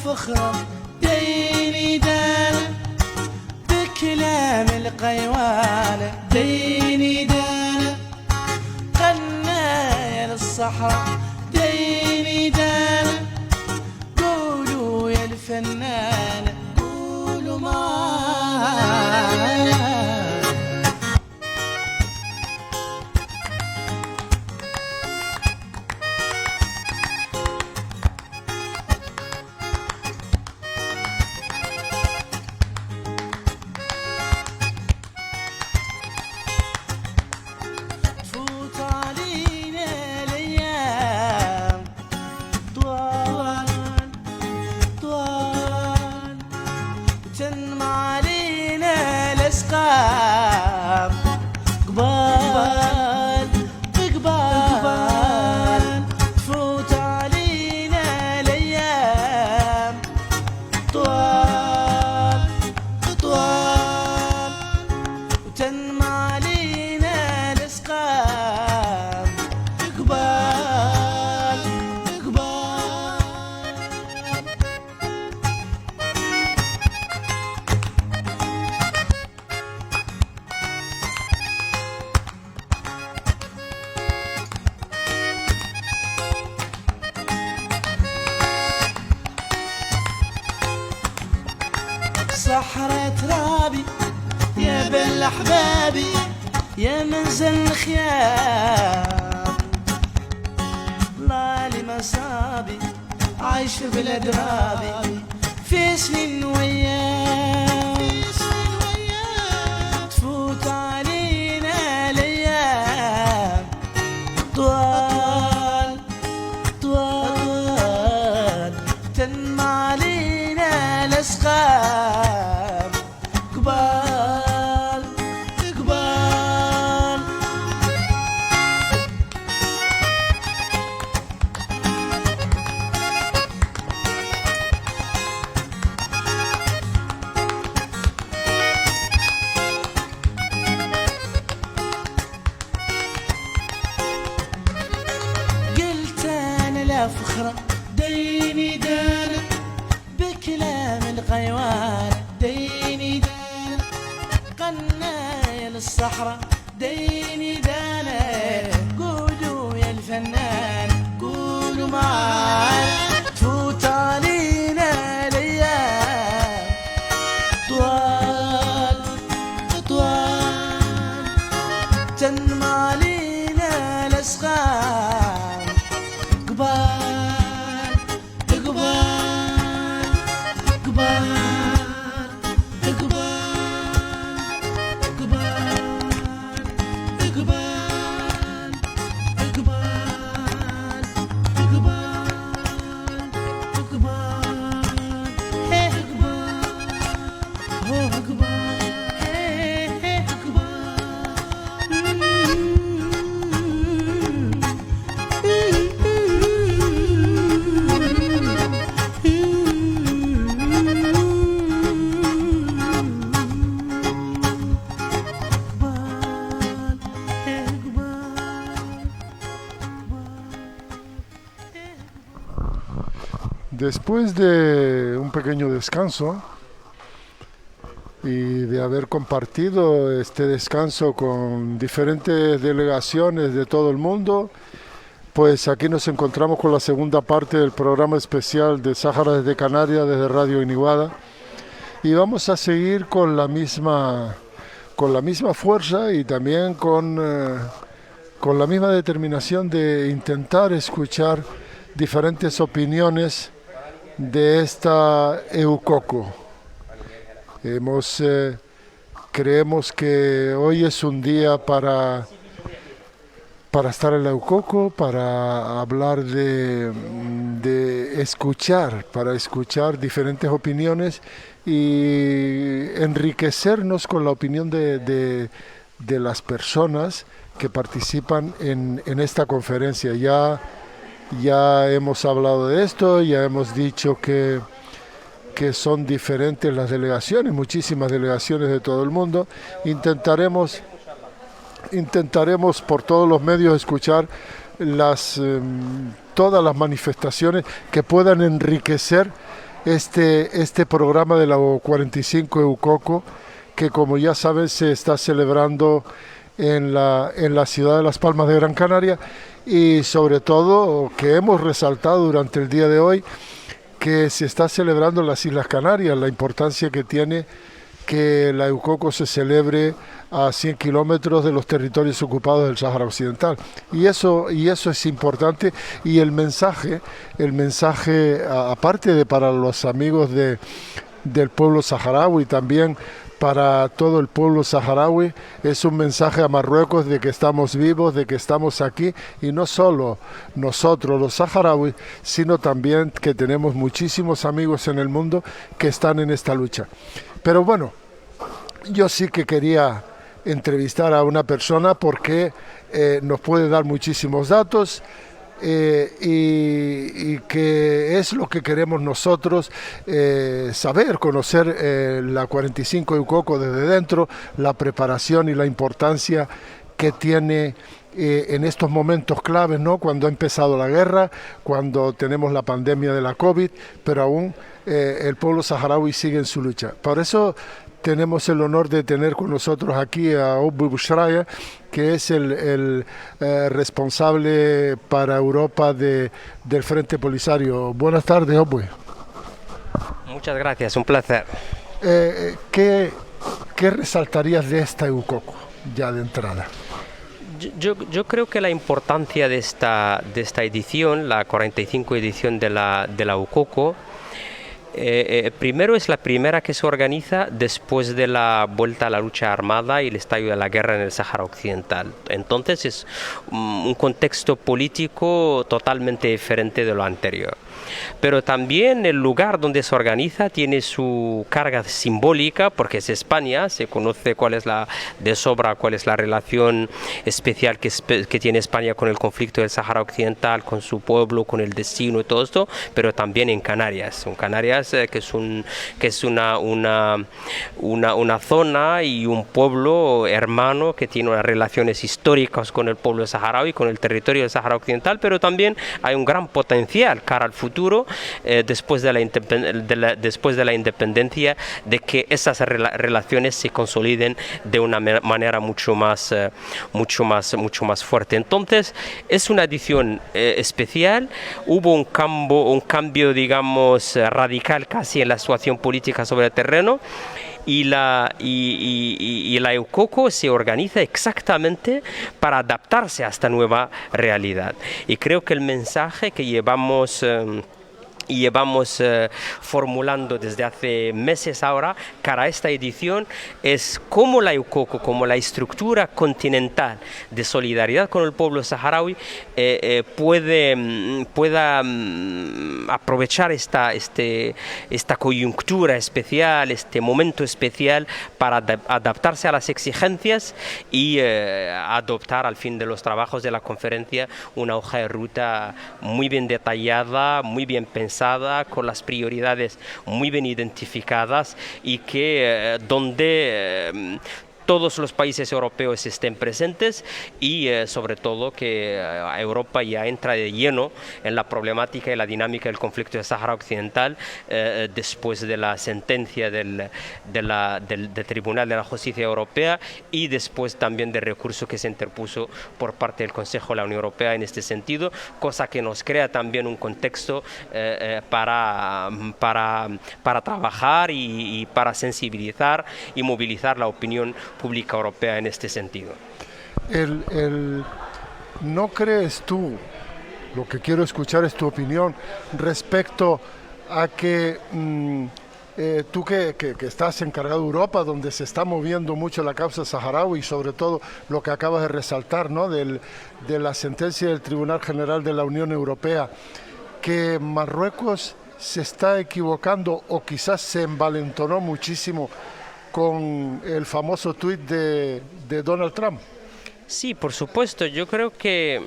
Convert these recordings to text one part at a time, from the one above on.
فخرة ديني دانا بكلام القيوانة ديني دانا غنى للصحراء ديني دانا قولوا يا الفنانة قولوا معانا قبال قبال تفوت علينا الايام طوال طوال وتنمى علينا الاسقام قبال قبال صحراء ترابي يا بل احبابي يا منزل الخيام الله لمصابي عايش في بلاد رابي في سنين ويام تفوت علينا الايام طوال طوال تنمى علينا الاسقام قبال قبال قلت انا لا فخرة ديني دانا بكلام الغيوان ديني دانا قنايا للصحراء ديني دانا قولوا يا الفنان قولوا معانا تفوت علينا الايام طوال طوال تنمى علينا الاسقام قبال قبال قبال Después de un pequeño descanso y de haber compartido este descanso con diferentes delegaciones de todo el mundo, pues aquí nos encontramos con la segunda parte del programa especial de Sáhara desde Canarias, desde Radio Iniguada, y vamos a seguir con la misma fuerza y también con la misma determinación de intentar escuchar diferentes opiniones de esta Eukoko. Creemos que hoy es un día para estar en la Eukoko, para hablar de escuchar, para escuchar diferentes opiniones y enriquecernos con la opinión de las personas que participan en esta conferencia. Ya hemos hablado de esto, ya hemos dicho que son diferentes las delegaciones, muchísimas delegaciones de todo el mundo. Intentaremos por todos los medios escuchar todas las manifestaciones que puedan enriquecer este programa de la 45 Eucoco, que como ya saben se está celebrando en la ciudad de Las Palmas de Gran Canaria, y sobre todo que hemos resaltado durante el día de hoy que se está celebrando en las Islas Canarias, la importancia que tiene que la Eucoco se celebre a 100 kilómetros de los territorios ocupados del Sáhara Occidental. Y eso es importante, y el mensaje aparte de para los amigos del pueblo saharaui, también para todo el pueblo saharaui, es un mensaje a Marruecos de que estamos vivos, de que estamos aquí, y no solo nosotros los saharauis, sino también que tenemos muchísimos amigos en el mundo que están en esta lucha. Pero bueno, yo sí que quería entrevistar a una persona porque nos puede dar muchísimos datos, y que es lo que queremos nosotros saber, conocer la 45 Eucoco desde dentro, la preparación y la importancia que tiene en estos momentos claves, ¿no? Cuando ha empezado la guerra, cuando tenemos la pandemia de la COVID, pero aún el pueblo saharaui sigue en su lucha. Por eso tenemos el honor de tener con nosotros aquí a Abu Bushraya, que es el responsable para Europa del Frente Polisario. Buenas tardes, Abu. Muchas gracias, un placer. ¿Qué resaltarías de esta Eucoco, ya de entrada? Yo creo que la importancia de esta edición, la 45 edición de la Eucoco, primero es la primera que se organiza después de la vuelta a la lucha armada y el estallido de la guerra en el Sáhara Occidental. Entonces es un contexto político totalmente diferente de lo anterior. Pero también el lugar donde se organiza tiene su carga simbólica, porque es España, se conoce de sobra cuál es la relación especial que tiene España con el conflicto del Sáhara Occidental, con su pueblo, con el destino y todo esto, pero también en Canarias. Que es una zona y un pueblo hermano que tiene unas relaciones históricas con el pueblo saharaui, con el territorio del Sáhara Occidental, pero también hay un gran potencial cara al futuro, después de la independencia, de que esas relaciones se consoliden de una manera mucho más fuerte. Entonces es una edición especial. Hubo un cambio, digamos, radical casi en la situación política sobre el terreno, y la Eucoco se organiza exactamente para adaptarse a esta nueva realidad. Y creo que el mensaje que llevamos formulando desde hace meses ahora cara a esta edición es cómo la Eucoco, como la estructura continental de solidaridad con el pueblo saharaui, pueda aprovechar esta coyuntura especial, este momento especial, para adaptarse a las exigencias y adoptar al fin de los trabajos de la conferencia una hoja de ruta muy bien detallada, muy bien pensada, con las prioridades muy bien identificadas, y que donde todos los países europeos estén presentes, y sobre todo que Europa ya entra de lleno en la problemática y la dinámica del conflicto del Sáhara Occidental, después de la sentencia del Tribunal de la Justicia Europea, y después también del recurso que se interpuso por parte del Consejo de la Unión Europea en este sentido, cosa que nos crea también un contexto para trabajar y para sensibilizar y movilizar la opinión pública europea en este sentido. ¿No crees tú, lo que quiero escuchar es tu opinión respecto a que tú que estás encargado de Europa, donde se está moviendo mucho la causa saharaui, y sobre todo lo que acabas de resaltar, ¿no?, de la sentencia del Tribunal General de la Unión Europea, que Marruecos se está equivocando o quizás se envalentonó muchísimo con el famoso tuit de Donald Trump? Sí, por supuesto. Yo creo que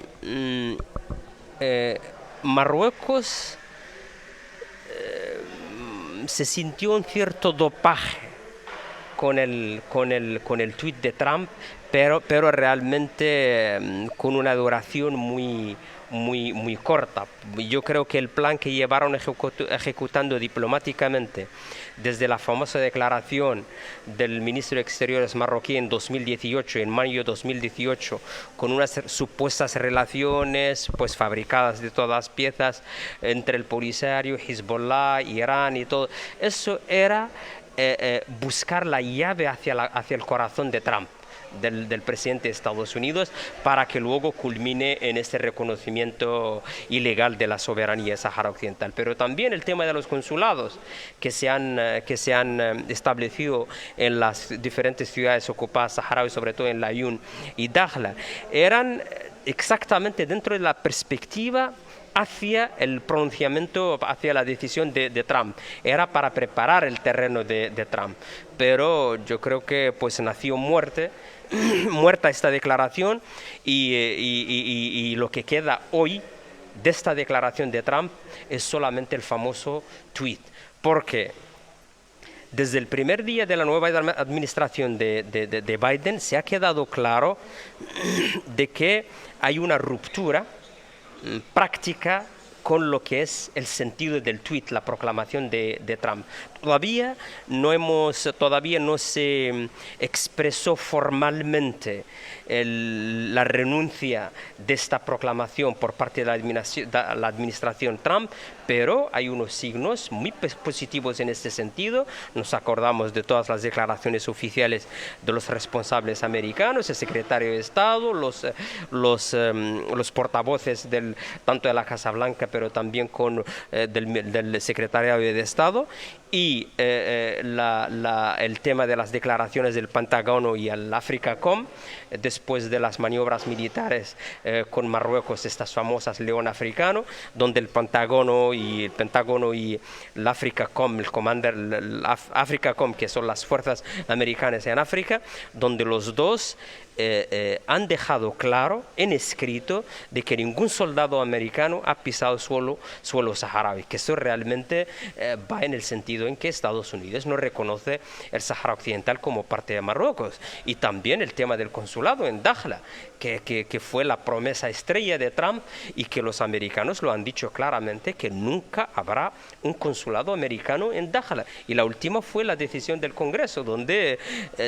Marruecos se sintió un cierto dopaje con el tuit de Trump, pero realmente con una duración muy muy corta. Yo creo que el plan que llevaron ejecutando diplomáticamente desde la famosa declaración del ministro de Exteriores marroquí en 2018, en mayo de 2018, con unas supuestas relaciones pues fabricadas de todas piezas entre el Polisario, Hezbollah, Irán y todo, eso era buscar la llave hacia el corazón de Trump, del presidente de Estados Unidos, para que luego culmine en este reconocimiento ilegal de la soberanía Sáhara Occidental. Pero también el tema de los consulados que se han establecido en las diferentes ciudades ocupadas saharaui, sobre todo en Layún y Dakhla, eran exactamente dentro de la perspectiva hacia el pronunciamiento, hacia la decisión de Trump. Era para preparar el terreno de Trump. Pero yo creo que pues nació muerta esta declaración y lo que queda hoy de esta declaración de Trump es solamente el famoso tweet. Porque desde el primer día de la nueva administración de Biden se ha quedado claro de que hay una ruptura práctica con lo que es el sentido del tweet, la proclamación de Trump. Todavía no se expresó formalmente la renuncia de esta proclamación por parte de la administración Trump, pero hay unos signos muy positivos en este sentido. Nos acordamos de todas las declaraciones oficiales de los responsables americanos, el secretario de Estado, los portavoces tanto de la Casa Blanca, pero también del secretario de Estado, y el tema de las declaraciones del Pentágono y el AFRICOM después de las maniobras militares con Marruecos, estas famosas León Africano, donde el Pentágono y el AFRICOM, el AFRICOM, que son las fuerzas americanas en África, donde los dos han dejado claro en escrito de que ningún soldado americano ha pisado suelo saharaui, que eso realmente va en el sentido en que Estados Unidos no reconoce el Sáhara Occidental como parte de Marruecos. Y también el tema del consulado en Dakhla, que fue la promesa estrella de Trump, y que los americanos lo han dicho claramente, que nunca habrá un consulado americano en Dakhla. Y la última fue la decisión del Congreso, donde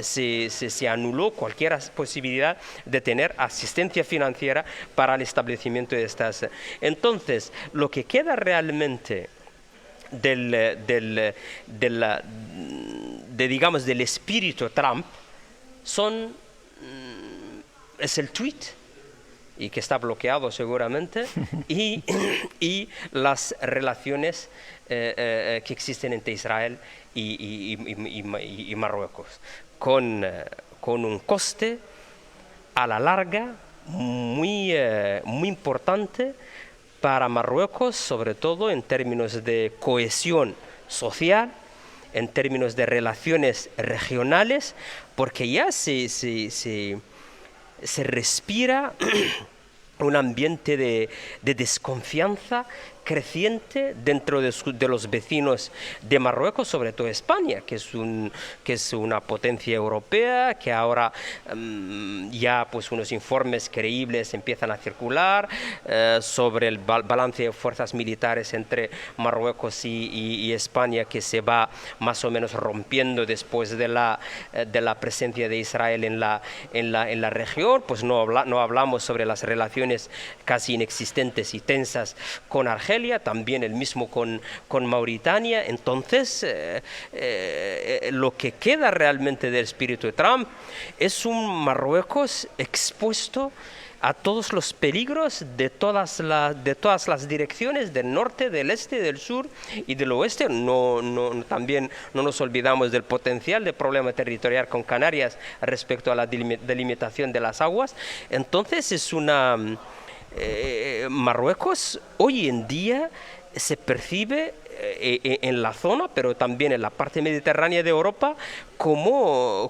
se anuló cualquier posibilidad de tener asistencia financiera para el establecimiento de estas. Entonces, lo que queda realmente del espíritu Trump es el tweet, y que está bloqueado seguramente, y las relaciones que existen entre Israel y Marruecos, con un coste a la larga muy importante para Marruecos, sobre todo en términos de cohesión social, en términos de relaciones regionales, porque ya se respira un ambiente de desconfianza creciente dentro de los vecinos de Marruecos, sobre todo España, que es una potencia europea, que ahora ya pues unos informes creíbles empiezan a circular sobre el balance de fuerzas militares entre Marruecos y España, que se va más o menos rompiendo después de la presencia de Israel en la región. Pues no hablamos sobre las relaciones casi inexistentes y tensas con Argelia, también el mismo con Mauritania. Entonces, lo que queda realmente del espíritu de Trump es un Marruecos expuesto a todos los peligros de todas las direcciones, del norte, del este, del sur y del oeste. También no nos olvidamos del potencial de problema territorial con Canarias respecto a la delimitación de las aguas. Entonces Marruecos hoy en día se percibe en la zona, pero también en la parte mediterránea de Europa, como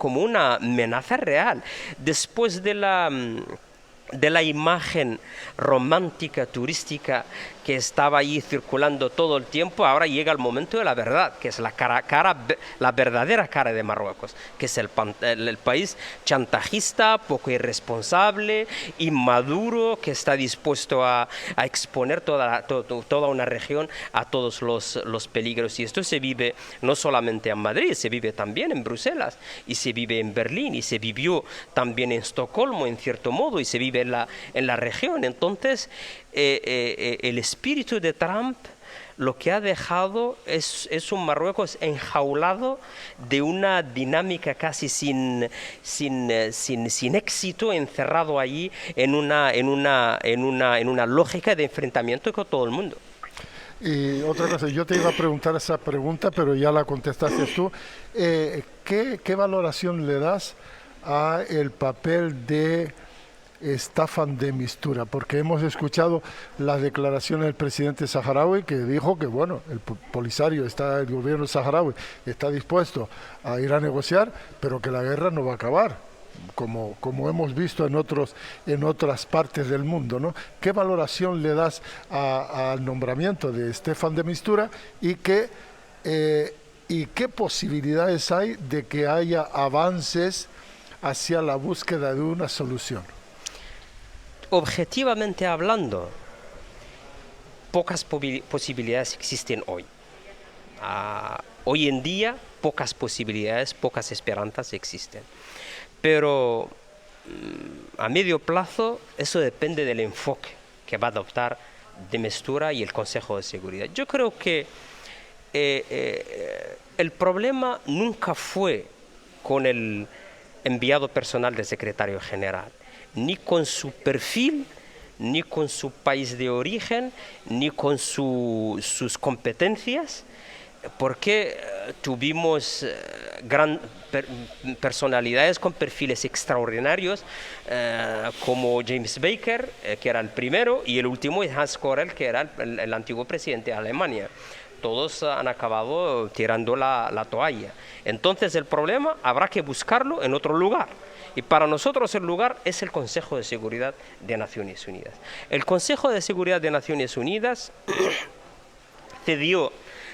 una amenaza real. Después de la imagen romántica, turística que estaba ahí circulando todo el tiempo, ahora llega el momento de la verdad, que es la verdadera cara de Marruecos, que es el país chantajista, poco irresponsable, inmaduro, que está dispuesto a exponer toda una región a todos los peligros. Y esto se vive no solamente en Madrid, se vive también en Bruselas, y se vive en Berlín, y se vivió también en Estocolmo, en cierto modo, y se vive en la región. Entonces, el espíritu de Trump lo que ha dejado es un Marruecos enjaulado de una dinámica casi sin éxito, encerrado allí en una lógica de enfrentamiento con todo el mundo. Y otra cosa, yo te iba a preguntar esa pregunta, pero ya la contestaste tú. ¿Qué valoración le das a el papel de Staffan de Mistura? Porque hemos escuchado las declaraciones del presidente saharaui, que dijo que bueno, el Polisario el gobierno saharaui está dispuesto a ir a negociar, pero que la guerra no va a acabar, como hemos visto en otras partes del mundo, ¿no? ¿Qué valoración le das al nombramiento de Staffan de Mistura y qué posibilidades hay de que haya avances hacia la búsqueda de una solución? Objetivamente hablando, pocas posibilidades existen hoy. Hoy en día, pocas posibilidades, pocas esperanzas existen. Pero a medio plazo, eso depende del enfoque que va a adoptar de Mistura y el Consejo de Seguridad. Yo creo que el problema nunca fue con el enviado personal del secretario general, ni con su perfil, ni con su país de origen, ni con sus competencias, porque tuvimos personalidades con perfiles extraordinarios, como James Baker, que era el primero, y el último es Hans Korel, que era el antiguo presidente de Alemania. Todos han acabado tirando la toalla. Entonces el problema habrá que buscarlo en otro lugar. Y para nosotros el lugar es el Consejo de Seguridad de Naciones Unidas. El Consejo de Seguridad de Naciones Unidas cedió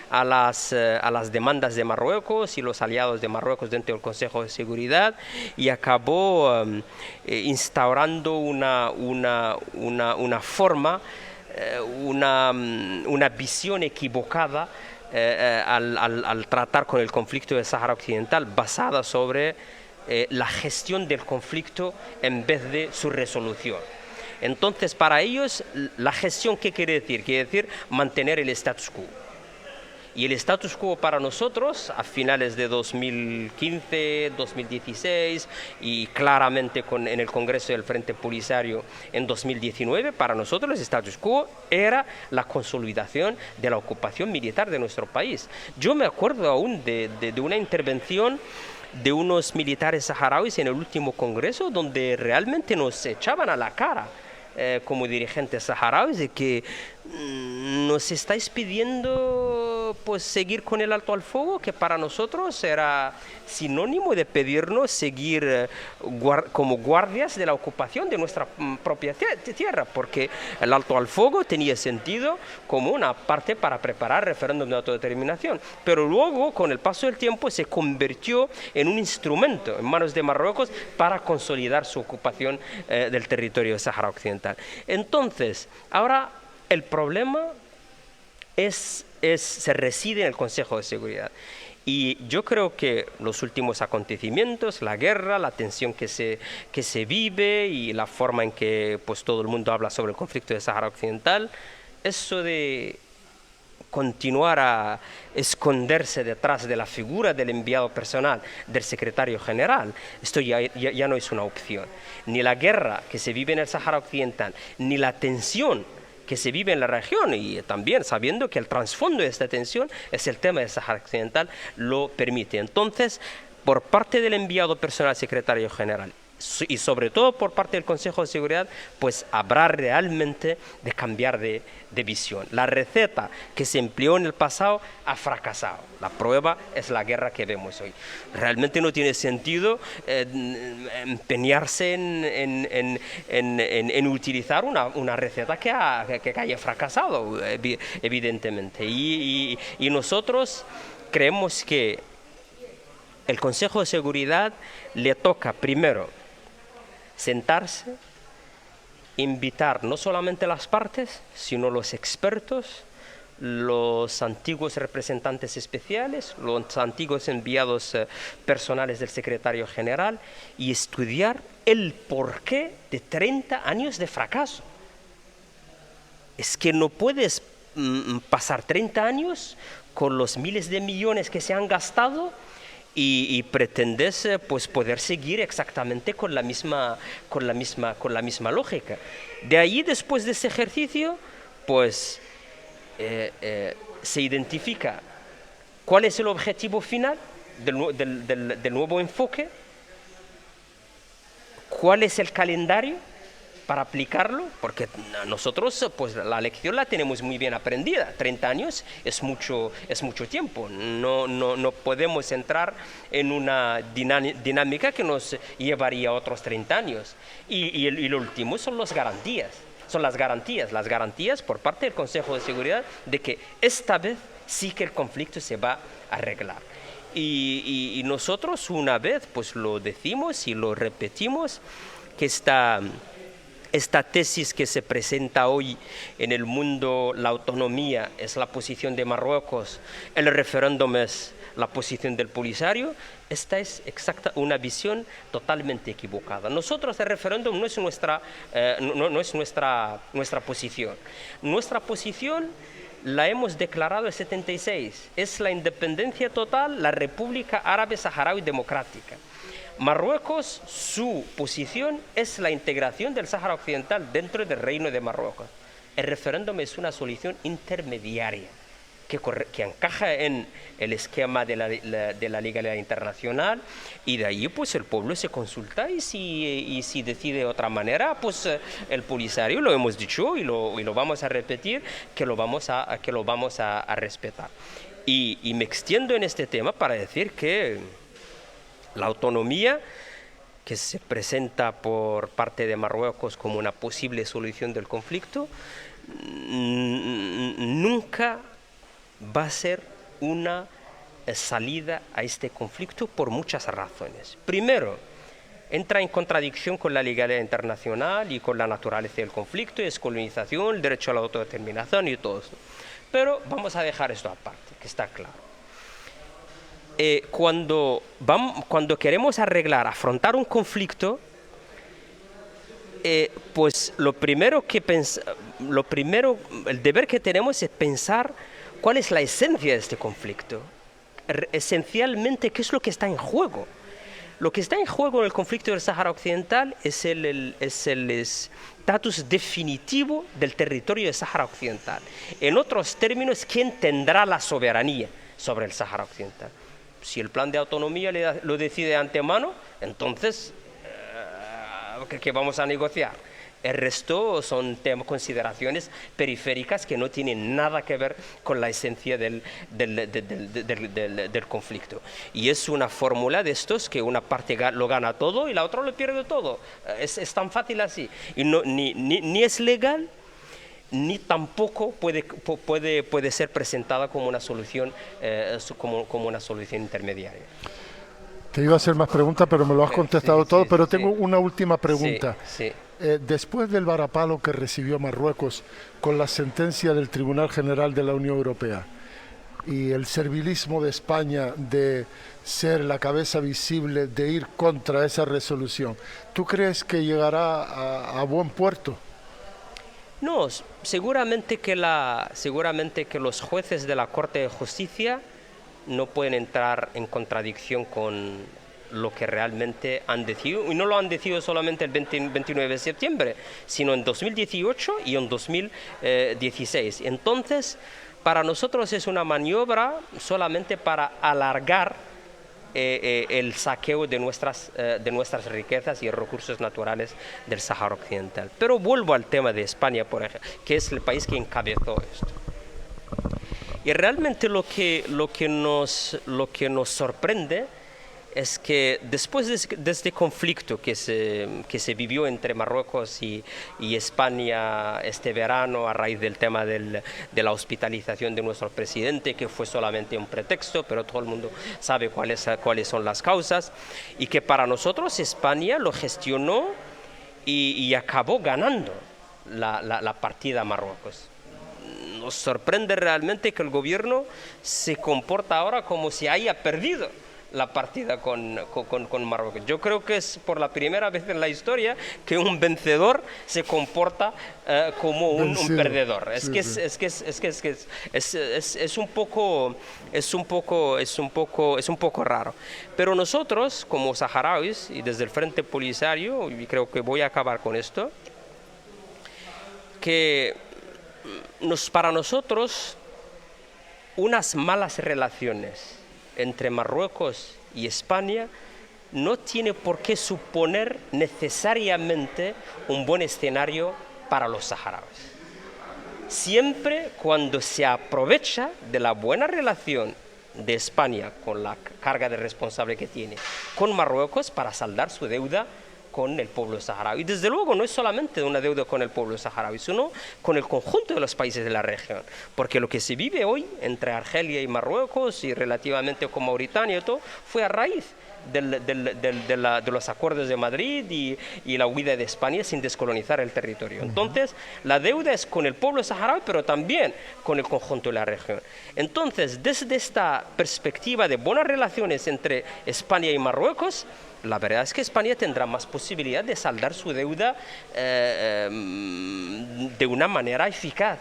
a las demandas de Marruecos y los aliados de Marruecos dentro del Consejo de Seguridad y acabó instaurando una forma, una visión equivocada al tratar con el conflicto del Sáhara Occidental, basada sobre la gestión del conflicto en vez de su resolución. Entonces, para ellos, la gestión, ¿qué quiere decir? Quiere decir mantener el status quo. Y el status quo para nosotros, a finales de 2015, 2016 y claramente en el Congreso del Frente Polisario en 2019, para nosotros el status quo era la consolidación de la ocupación militar de nuestro país. Yo me acuerdo aún de una intervención de unos militares saharauis en el último Congreso donde realmente nos echaban a la cara como dirigentes saharauis de que nos estáis pidiendo pues seguir con el alto al fuego, que para nosotros era sinónimo de pedirnos seguir como guardias de la ocupación de nuestra propia tierra, porque el alto al fuego tenía sentido como una parte para preparar referéndum de autodeterminación, pero luego con el paso del tiempo se convirtió en un instrumento en manos de Marruecos para consolidar su ocupación del territorio del Sáhara Occidental. Entonces, ahora el problema se reside en el Consejo de Seguridad. Y yo creo que los últimos acontecimientos, la guerra, la tensión que se vive y la forma en que pues, todo el mundo habla sobre el conflicto del Sáhara Occidental, eso de continuar a esconderse detrás de la figura del enviado personal del secretario general, esto ya no es una opción. Ni la guerra que se vive en el Sáhara Occidental, ni la tensión que se vive en la región, y también sabiendo que el trasfondo de esta tensión es el tema del Sáhara Occidental, lo permite. Entonces, por parte del enviado personal secretario general y sobre todo por parte del Consejo de Seguridad, pues habrá realmente de cambiar de visión. La receta que se empleó en el pasado ha fracasado. La prueba es la guerra que vemos hoy. Realmente no tiene sentido empeñarse en utilizar una receta que haya fracasado, evidentemente. Y nosotros creemos que el Consejo de Seguridad le toca primero sentarse, invitar no solamente las partes, sino los expertos, los antiguos representantes especiales, los antiguos enviados personales del secretario general, y estudiar el porqué de 30 años de fracaso. Es que no puedes pasar 30 años con los miles de millones que se han gastado y pretendes pues poder seguir exactamente con la misma lógica. De ahí, después de ese ejercicio, pues se identifica cuál es el objetivo final del nuevo enfoque, cuál es el calendario para aplicarlo, porque nosotros pues la lección la tenemos muy bien aprendida. 30 años es mucho tiempo. No podemos entrar en una dinámica que nos llevaría otros 30 años. Y lo último son las garantías. Son las garantías por parte del Consejo de Seguridad de que esta vez sí que el conflicto se va a arreglar. Y nosotros una vez pues lo decimos y lo repetimos, que esta tesis que se presenta hoy en el mundo, la autonomía es la posición de Marruecos, el referéndum es la posición del Polisario, esta es una visión totalmente equivocada. Nosotros el referéndum no es nuestra posición. Nuestra posición la hemos declarado en 76, es la independencia total, la República Árabe Saharaui Democrática. Marruecos, su posición es la integración del Sáhara Occidental dentro del Reino de Marruecos. El referéndum es una solución intermediaria que encaja en el esquema de la legalidad internacional, y de ahí pues el pueblo se consulta y si decide de otra manera, pues el Polisario, lo hemos dicho y lo vamos a repetir, que lo vamos a respetar. Y me extiendo en este tema para decir que la autonomía que se presenta por parte de Marruecos como una posible solución del conflicto nunca va a ser una salida a este conflicto por muchas razones. Primero, entra en contradicción con la legalidad internacional y con la naturaleza del conflicto, descolonización, el derecho a la autodeterminación y todo eso. Pero vamos a dejar esto aparte, que está claro. Cuando queremos afrontar un conflicto, pues el deber que tenemos es pensar cuál es la esencia de este conflicto. Esencialmente, ¿qué es lo que está en juego? Lo que está en juego en el conflicto del Sáhara Occidental es el estatus definitivo del territorio del Sáhara Occidental. En otros términos, ¿quién tendrá la soberanía sobre el Sáhara Occidental? Si el plan de autonomía lo decide de antemano, entonces, ¿qué vamos a negociar? El resto son consideraciones periféricas que no tienen nada que ver con la esencia del conflicto. Y es una fórmula de estos que una parte lo gana todo y la otra lo pierde todo. Es tan fácil así. Y ni es legal, ni tampoco puede ser presentada como una solución, como una solución intermediaria. Te iba a hacer más preguntas, pero me lo has contestado todo. Pero tengo una última pregunta. Sí. Después del varapalo que recibió Marruecos con la sentencia del Tribunal General de la Unión Europea y el servilismo de España de ser la cabeza visible, de ir contra esa resolución, ¿tú crees que llegará a buen puerto? No, seguramente que los jueces de la Corte de Justicia no pueden entrar en contradicción con lo que realmente han decidido, y no lo han decidido solamente el 29 de septiembre, sino en 2018 y en 2016. Entonces, para nosotros es una maniobra solamente para alargar el saqueo de nuestras riquezas y recursos naturales del Sáhara Occidental. Pero vuelvo al tema de España, por ejemplo, que es el país que encabezó esto. Y realmente lo que nos sorprende es que después de este conflicto que se vivió entre Marruecos y España este verano a raíz del tema de la hospitalización de nuestro presidente, que fue solamente un pretexto, pero todo el mundo sabe cuáles son las causas, y que para nosotros España lo gestionó y acabó ganando la partida a Marruecos. Nos sorprende realmente que el gobierno se comporta ahora como si haya perdido la partida con Marruecos. Yo creo que es por la primera vez en la historia que un vencedor se comporta como un perdedor. Es un poco raro. Pero nosotros, como saharauis y desde el Frente Polisario, y creo que voy a acabar con esto, que para nosotros unas malas relaciones entre Marruecos y España no tiene por qué suponer necesariamente un buen escenario para los saharauis. Siempre cuando se aprovecha de la buena relación de España con la carga de responsable que tiene con Marruecos para saldar su deuda con el pueblo saharaui. Y desde luego no es solamente una deuda con el pueblo saharaui, sino con el conjunto de los países de la región. Porque lo que se vive hoy entre Argelia y Marruecos y relativamente con Mauritania y todo, fue a raíz de los acuerdos de Madrid y la huida de España sin descolonizar el territorio. Entonces, la deuda es con el pueblo saharaui, pero también con el conjunto de la región. Entonces, desde esta perspectiva de buenas relaciones entre España y Marruecos, la verdad es que España tendrá más posibilidad de saldar su deuda de una manera eficaz.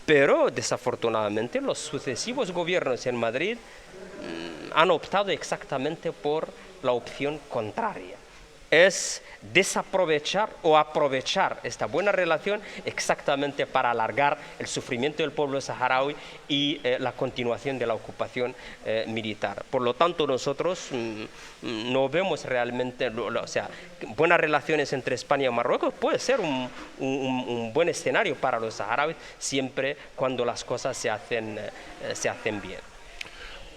Pero, desafortunadamente, los sucesivos gobiernos en Madrid han optado exactamente por la opción contraria. Es desaprovechar o aprovechar esta buena relación exactamente para alargar el sufrimiento del pueblo saharaui y la continuación de la ocupación militar. Por lo tanto, nosotros no vemos realmente, buenas relaciones entre España y Marruecos puede ser un buen escenario para los saharauis siempre cuando las cosas se hacen bien.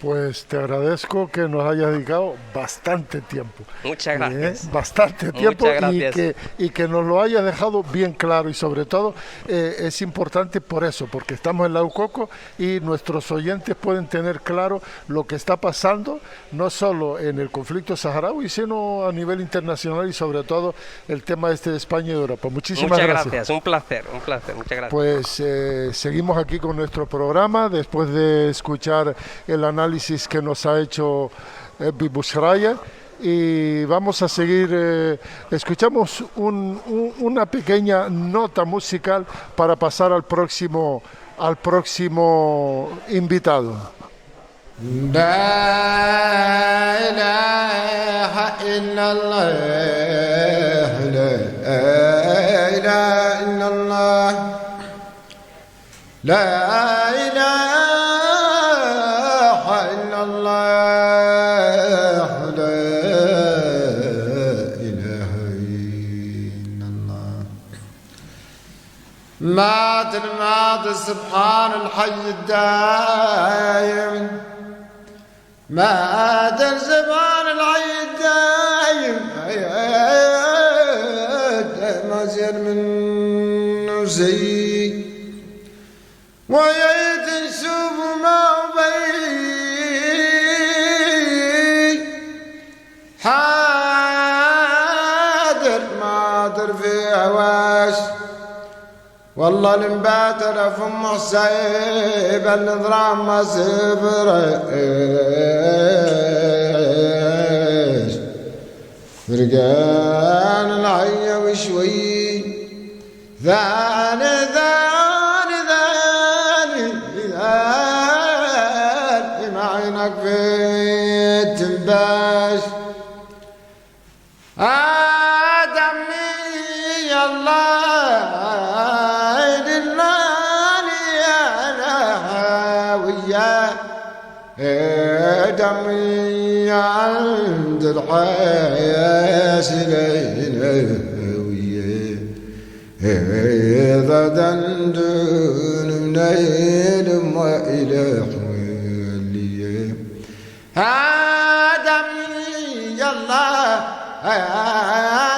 Pues te agradezco que nos hayas dedicado bastante tiempo. Muchas gracias. Bastante tiempo. Muchas gracias. Y que nos lo hayas dejado bien claro. Y sobre todo es importante por eso, porque estamos en la UCOCO y nuestros oyentes pueden tener claro lo que está pasando, no solo en el conflicto saharaui, sino a nivel internacional y sobre todo el tema de España y de Europa. Muchísimas gracias. Muchas gracias, un placer, muchas gracias. Pues seguimos aquí con nuestro programa después de escuchar el análisis que nos ha hecho Ebbi Bushraya y vamos a seguir, escuchamos una pequeña nota musical para pasar al próximo invitado. La ilaha illallah, la ilaha illallah, la ilaha مات الماضي سبحان الحي الدايم مات سبحان الحي الدايم ما زين منه زي ويا تنسب ما بي حاضر مادر في عواش والله المبادرة في مصيب النظام ما سفرش فرقان العيا وشوي ذاني ما عينك في تنباش آدمي الله دمي عند الحياة سلينا إذا دندن منيل ما إله ولي آدم يلا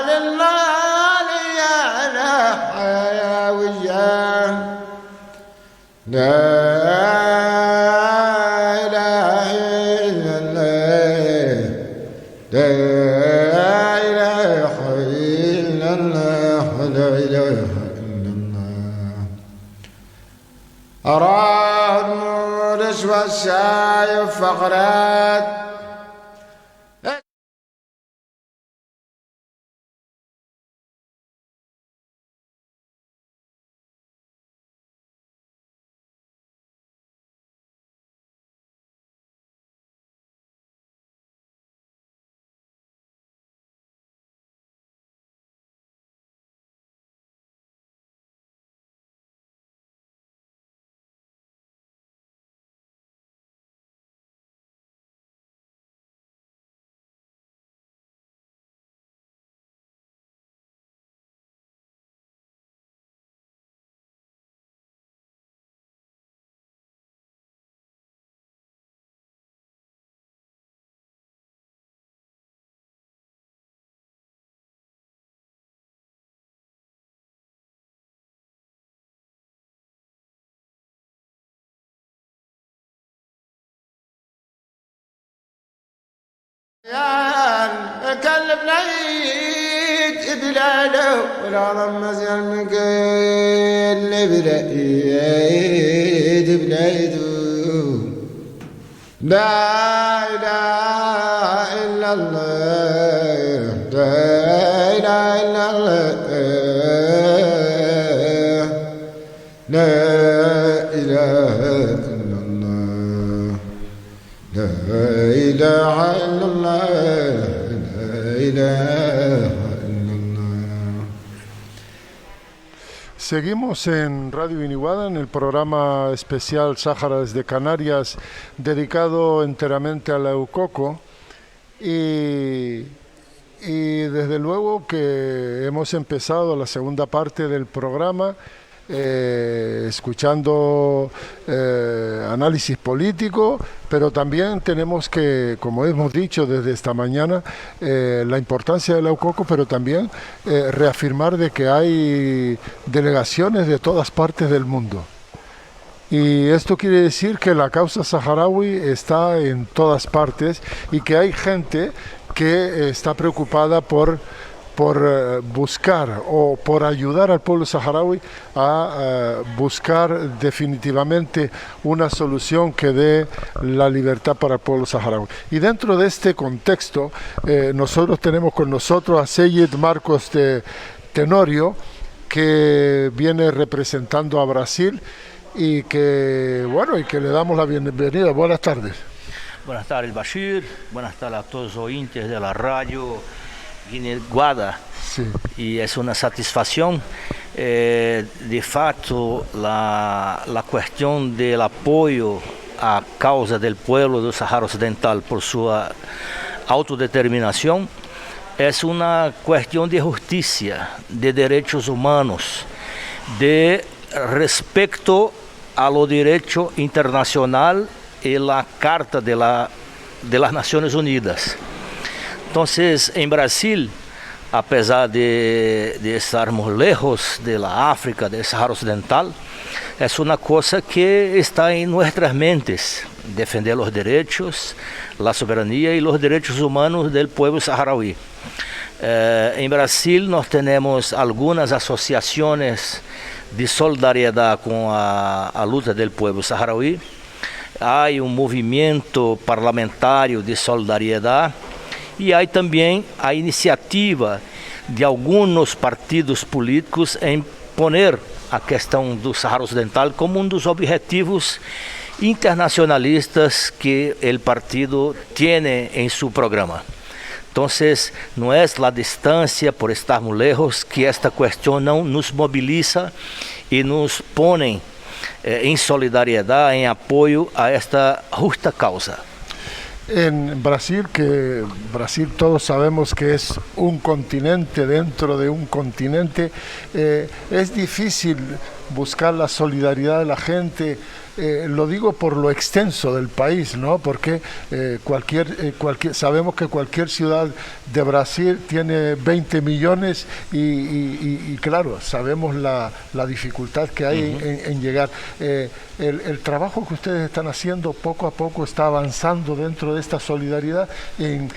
لله يا يا وياه لا إله إلا الله لا إله إلا الله لا إله إلا الله أراد المورس والسايف فقرات كلب نعيد بلاله ولا رمز المقل بلايد بلايده لا إله إلا الله لا إله إلا الله لا إله إلا الله لا إله إلا الله لا إله إلا الله. Seguimos en Radio Iniguada en el programa especial Sáhara desde Canarias, dedicado enteramente a la Eukoko, y desde luego que hemos empezado la segunda parte del programa escuchando análisis político, pero también tenemos que, como hemos dicho desde esta mañana, la importancia de la Eukoko, pero también reafirmar de que hay delegaciones de todas partes del mundo. Y esto quiere decir que la causa saharaui está en todas partes y que hay gente que está preocupada por buscar o por ayudar al pueblo saharaui a buscar definitivamente una solución que dé la libertad para el pueblo saharaui. Y dentro de este contexto, nosotros tenemos con nosotros a Seyed Marcos de Tenorio, que viene representando a Brasil y que, bueno, y que le damos la bienvenida. Buenas tardes. Buenas tardes, Bashir. Buenas tardes a todos los oyentes de la radio Iniguada. Sí. Y es una satisfacción, de facto, la cuestión del apoyo a causa del pueblo del Sahara Occidental por su autodeterminación es una cuestión de justicia, de derechos humanos, de respeto a lo derecho internacional y la Carta de las Naciones Unidas. Entonces, en Brasil, a pesar de estarmos lejos de la África, del Sahara Occidental, es una cosa que está en nuestras mentes, defender los derechos, la soberanía y los derechos humanos del pueblo saharaui. En Brasil nós temos algunas asociaciones de solidariedad con a luta del pueblo saharaui. Hay un movimiento parlamentario de solidariedad e há também a iniciativa de alguns partidos políticos em poner a questão do Sahara Occidental como um dos objetivos internacionalistas que o partido tem em seu programa. Então, não é a distância por estarmos lejos que esta questão não nos mobiliza e nos põe em solidariedade, em apoio a esta justa causa. En Brasil, que Brasil todos sabemos que es un continente dentro de un continente, es difícil buscar la solidaridad de la gente. Lo digo por lo extenso del país, ¿no? Porque sabemos que cualquier ciudad de Brasil tiene 20 millones y claro, sabemos la dificultad que hay en llegar. El trabajo que ustedes están haciendo poco a poco está avanzando dentro de esta solidaridad en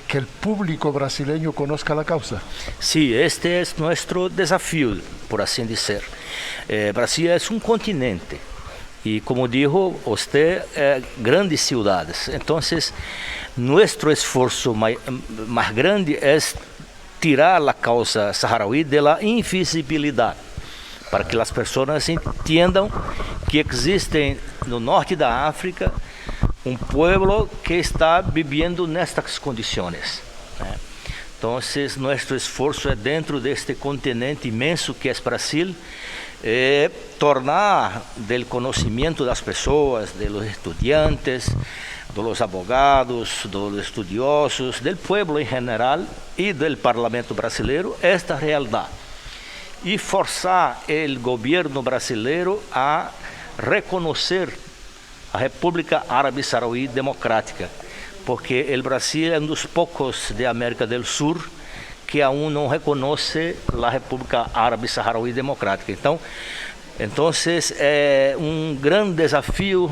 que el público brasileño conozca la causa. Sí, este es nuestro desafío, por así decir. Brasil es un continente. Y como dijo usted, grandes ciudades. Entonces, nuestro esfuerzo más grande es tirar la causa saharaui de la invisibilidad, para que las personas entiendan que existe no norte de África un pueblo que está viviendo en estas condiciones. Entonces, nuestro esfuerzo es dentro de este continente inmenso que es Brasil, tornar del conocimiento de las personas, de los estudiantes, de los abogados, de los estudiosos, del pueblo en general y del Parlamento brasileño esta realidad. Y forzar el gobierno brasileño a reconocer a República Árabe Saharaui Democrática, porque el Brasil es uno de los pocos de América del Sur que aún não reconoce a República Árabe Saharaui Democrática. Então, é um grande desafio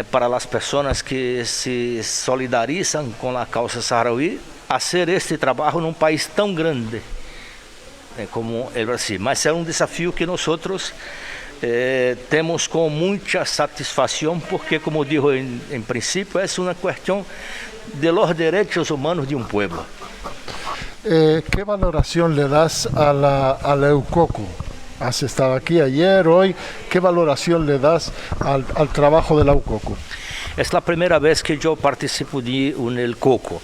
para as pessoas que se solidarizam com a causa saharaui fazer este trabalho num país tão grande como o Brasil. Mas é um desafio que nós temos com muita satisfação, porque, como digo em princípio, é uma questão de los derechos humanos de um povo. ¿Qué valoración le das a la EUCOCO? Has estado aquí ayer, hoy. ¿Qué valoración le das al trabajo de la EUCOCO? Es la primera vez que yo participo de un EUCOCO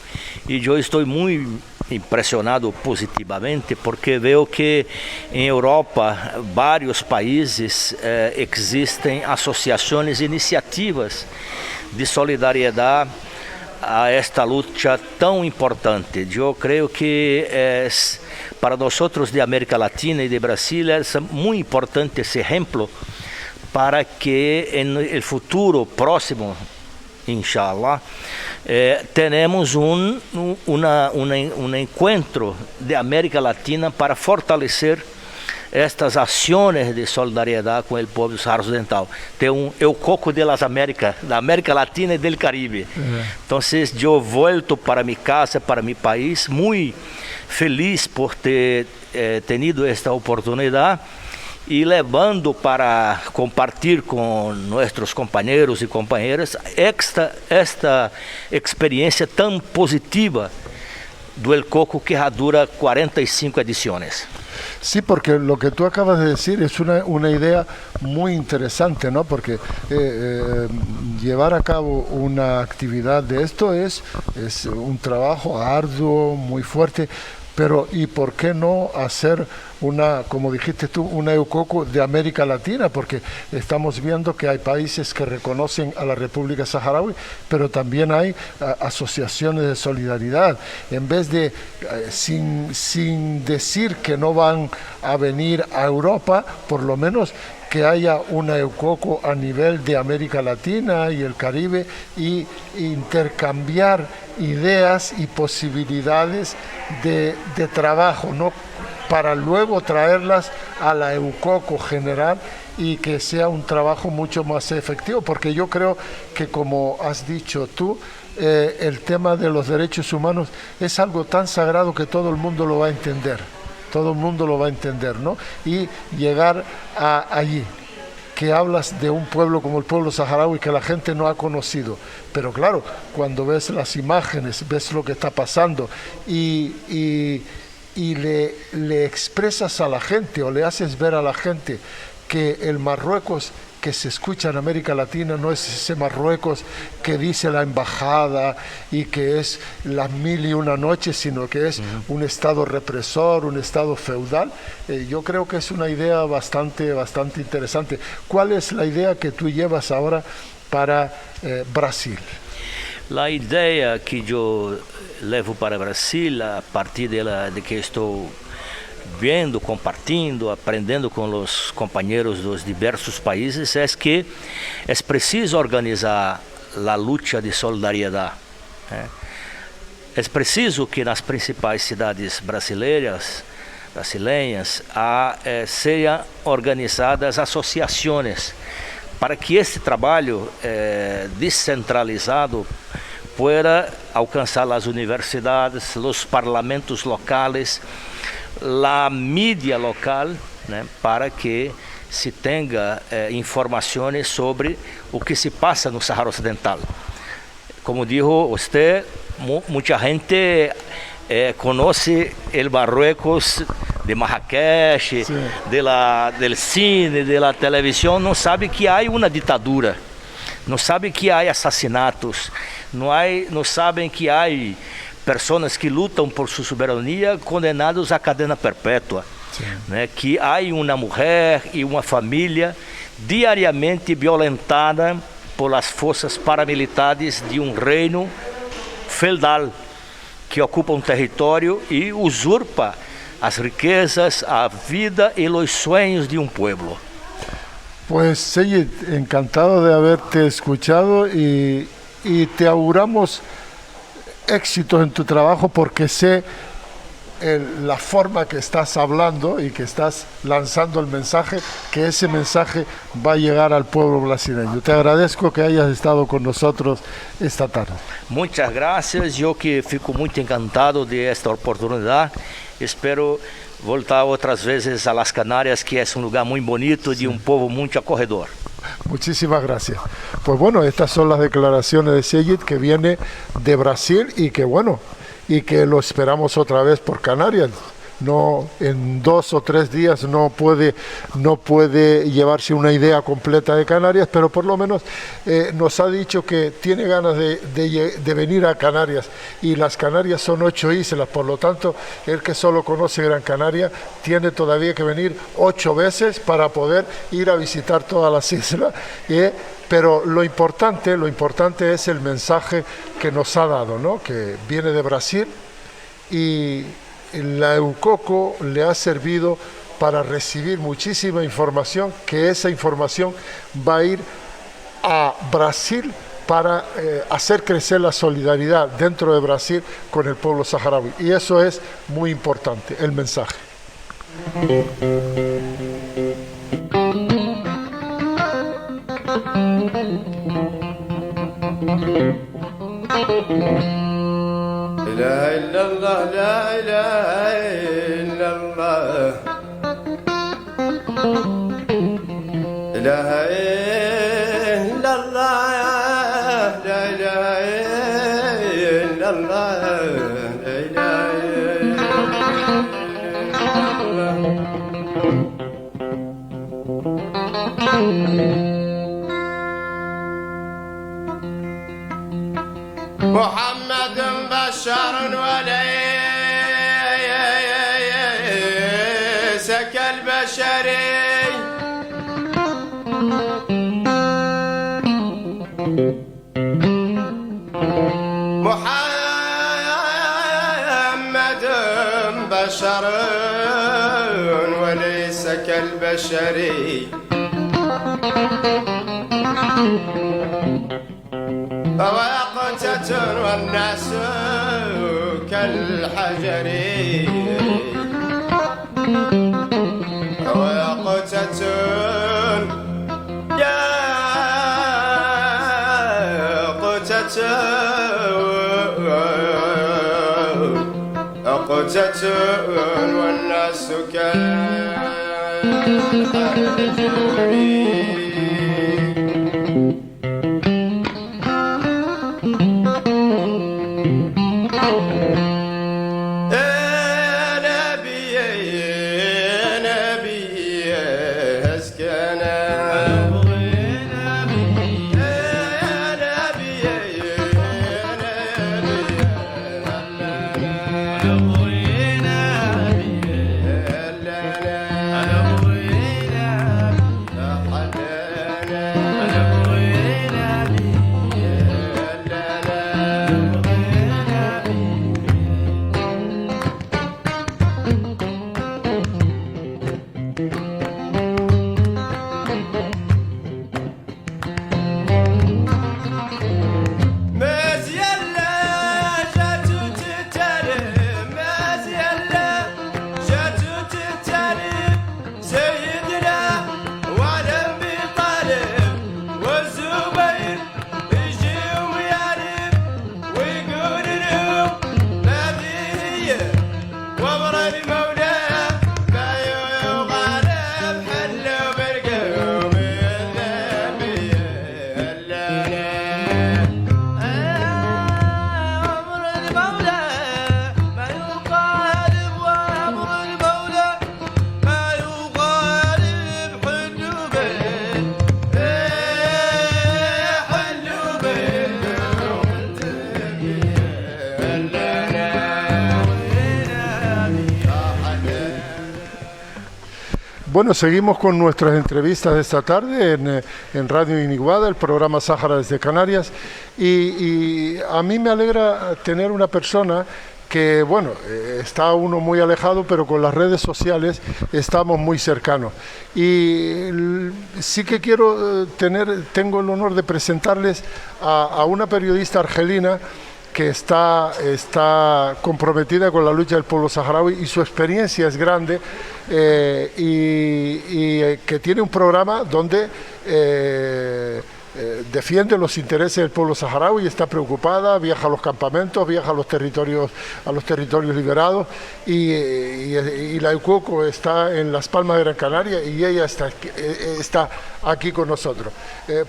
y yo estoy muy impresionado positivamente porque veo que en Europa, varios países, existen asociaciones e iniciativas de solidariedad a esta lucha tão importante. Eu creio que para nós de América Latina e de Brasil é muito importante esse exemplo para que no futuro próximo, inshallah, tenhamos um encontro de América Latina para fortalecer estas ações de solidariedade com o povo do Saara Ocidental. Tem EUCOCO de las Américas, da América Latina e do Caribe. Então, eu volto para minha casa, para meu país, muito feliz por ter tenido esta oportunidade e levando para compartilhar com nossos companheiros e companheiras esta experiência tão positiva do EUCOCO que já dura 45 edições. Sí, porque lo que tú acabas de decir es una idea muy interesante, ¿no? Porque llevar a cabo una actividad de esto es un trabajo arduo, muy fuerte, pero ¿y por qué no hacer una, como dijiste tú, una EUCOCO de América Latina? Porque estamos viendo que hay países que reconocen a la República Saharaui, pero también hay asociaciones de solidaridad. En vez de, sin decir que no van a venir a Europa, por lo menos que haya una EUCOCO a nivel de América Latina y el Caribe y intercambiar ideas y posibilidades de trabajo, ¿no? Para luego traerlas a la EUCOCO general y que sea un trabajo mucho más efectivo, porque yo creo que, como has dicho tú, el tema de los derechos humanos es algo tan sagrado que todo el mundo lo va a entender. Todo el mundo lo va a entender, ¿no? Y llegar allí, que hablas de un pueblo como el pueblo saharaui que la gente no ha conocido. Pero claro, cuando ves las imágenes, ves lo que está pasando y le expresas a la gente o le haces ver a la gente que el Marruecos que se escucha en América Latina no es ese Marruecos que dice la embajada y que es las 1001 noches, sino que es un estado represor, un estado feudal. Yo creo que es una idea bastante interesante. ¿Cuál es la idea que tú llevas ahora para Brasil? A ideia que eu levo para o Brasil, a partir de que estou vendo, compartilhando, aprendendo com os companheiros dos diversos países, é que é preciso organizar a luta de solidariedade. É preciso que nas principais cidades brasileiras sejam organizadas associações para que esse trabalho descentralizado pueda alcançar as universidades, os parlamentos locais, a mídia local, para que se tenha informações sobre o que se passa no Sahara Ocidental. Como dijo você, muita gente conhece o Marruecos de Marrakech, do cine, da televisão, não sabe que há uma ditadura, não sabe que há assassinatos, não sabem que há pessoas que lutam por sua soberania condenados à cadena perpétua, que há uma mulher e uma família diariamente violentada pelas forças paramilitares de um reino feudal que ocupa um território e usurpa as riquezas, a vida e os sonhos de um pueblo. Pues Seyed, encantado de haberte escuchado y te auguramos éxitos en tu trabajo porque sé la forma que estás hablando y que estás lanzando el mensaje, que ese mensaje va a llegar al pueblo brasileño. Te agradezco que hayas estado con nosotros esta tarde. Muchas gracias, eu que fico muito encantado de esta oportunidade. Espero voltar outras vezes a las Canárias, que é um lugar muito bonito, de um povo muito acolhedor. Muchísimas gracias. Pues bueno, estas son las declaraciones de Seyed, que viene de Brasil y que bueno, y que lo esperamos otra vez por Canarias. No, en 2 o 3 días no puede llevarse una idea completa de Canarias, pero por lo menos nos ha dicho que tiene ganas de venir a Canarias, y las Canarias son 8 islas, por lo tanto el que solo conoce Gran Canaria tiene todavía que venir 8 veces para poder ir a visitar todas las islas. Pero lo importante es el mensaje que nos ha dado, ¿no? Que viene de Brasil, y la EUCOCO le ha servido para recibir muchísima información, que esa información va a ir a Brasil para hacer crecer la solidaridad dentro de Brasil con el pueblo saharaui. Y eso es muy importante, el mensaje. لا إله إلا الله لا إله إلا الله إله إلا الله لا إله إلا الله لا إله محمد بشر وليس كالبشري محمد بشر وليس كالبشري فهو يقتة والناس كالحجر فهو يقتة يا قتة قتة والناس كالحجر Bueno, seguimos con nuestras entrevistas de esta tarde en Radio Iniguada, el programa Sáhara desde Canarias. Y a mí me alegra tener una persona que, bueno, está uno muy alejado, pero con las redes sociales estamos muy cercanos. Y sí que tengo el honor de presentarles a una periodista argelina que está comprometida con la lucha del pueblo saharaui, y su experiencia es grande, y que tiene un programa donde defiende los intereses del pueblo saharaui, y está preocupada, viaja a los campamentos, viaja a los territorios liberados, y la UCOCO está en Las Palmas de Gran Canaria, y ella está aquí con nosotros.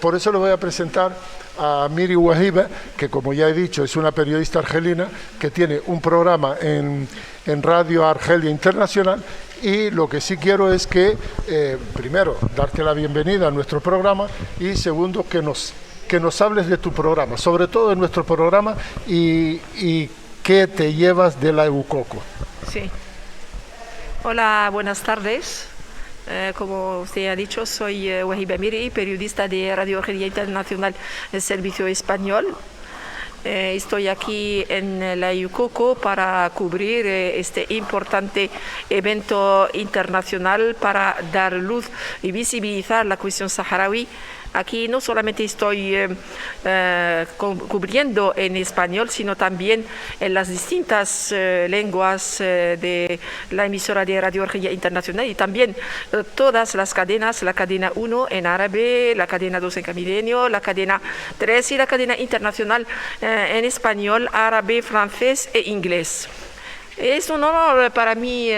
Por eso le voy a presentar a Miri Wahiba, que, como ya he dicho, es una periodista argelina que tiene un programa en Radio Argelia Internacional. Y lo que sí quiero es que, primero, darte la bienvenida a nuestro programa, y segundo, que nos hables de tu programa, sobre todo de nuestro programa, y qué te llevas de la UCOCO. Sí. Hola, buenas tardes. Como usted ha dicho, soy Wahiba Miri, periodista de Radio Argelia Internacional del Servicio Español. Estoy aquí en la UCOCO para cubrir este importante evento internacional para dar luz y visibilizar la cuestión saharaui. Aquí no solamente estoy cubriendo en español, sino también en las distintas lenguas de la emisora de Radio Argelia Internacional, y también todas las cadenas, la cadena 1 en árabe, la cadena 2 en camileño, la cadena 3 y la cadena internacional en español, árabe, francés e inglés. Es un honor para mí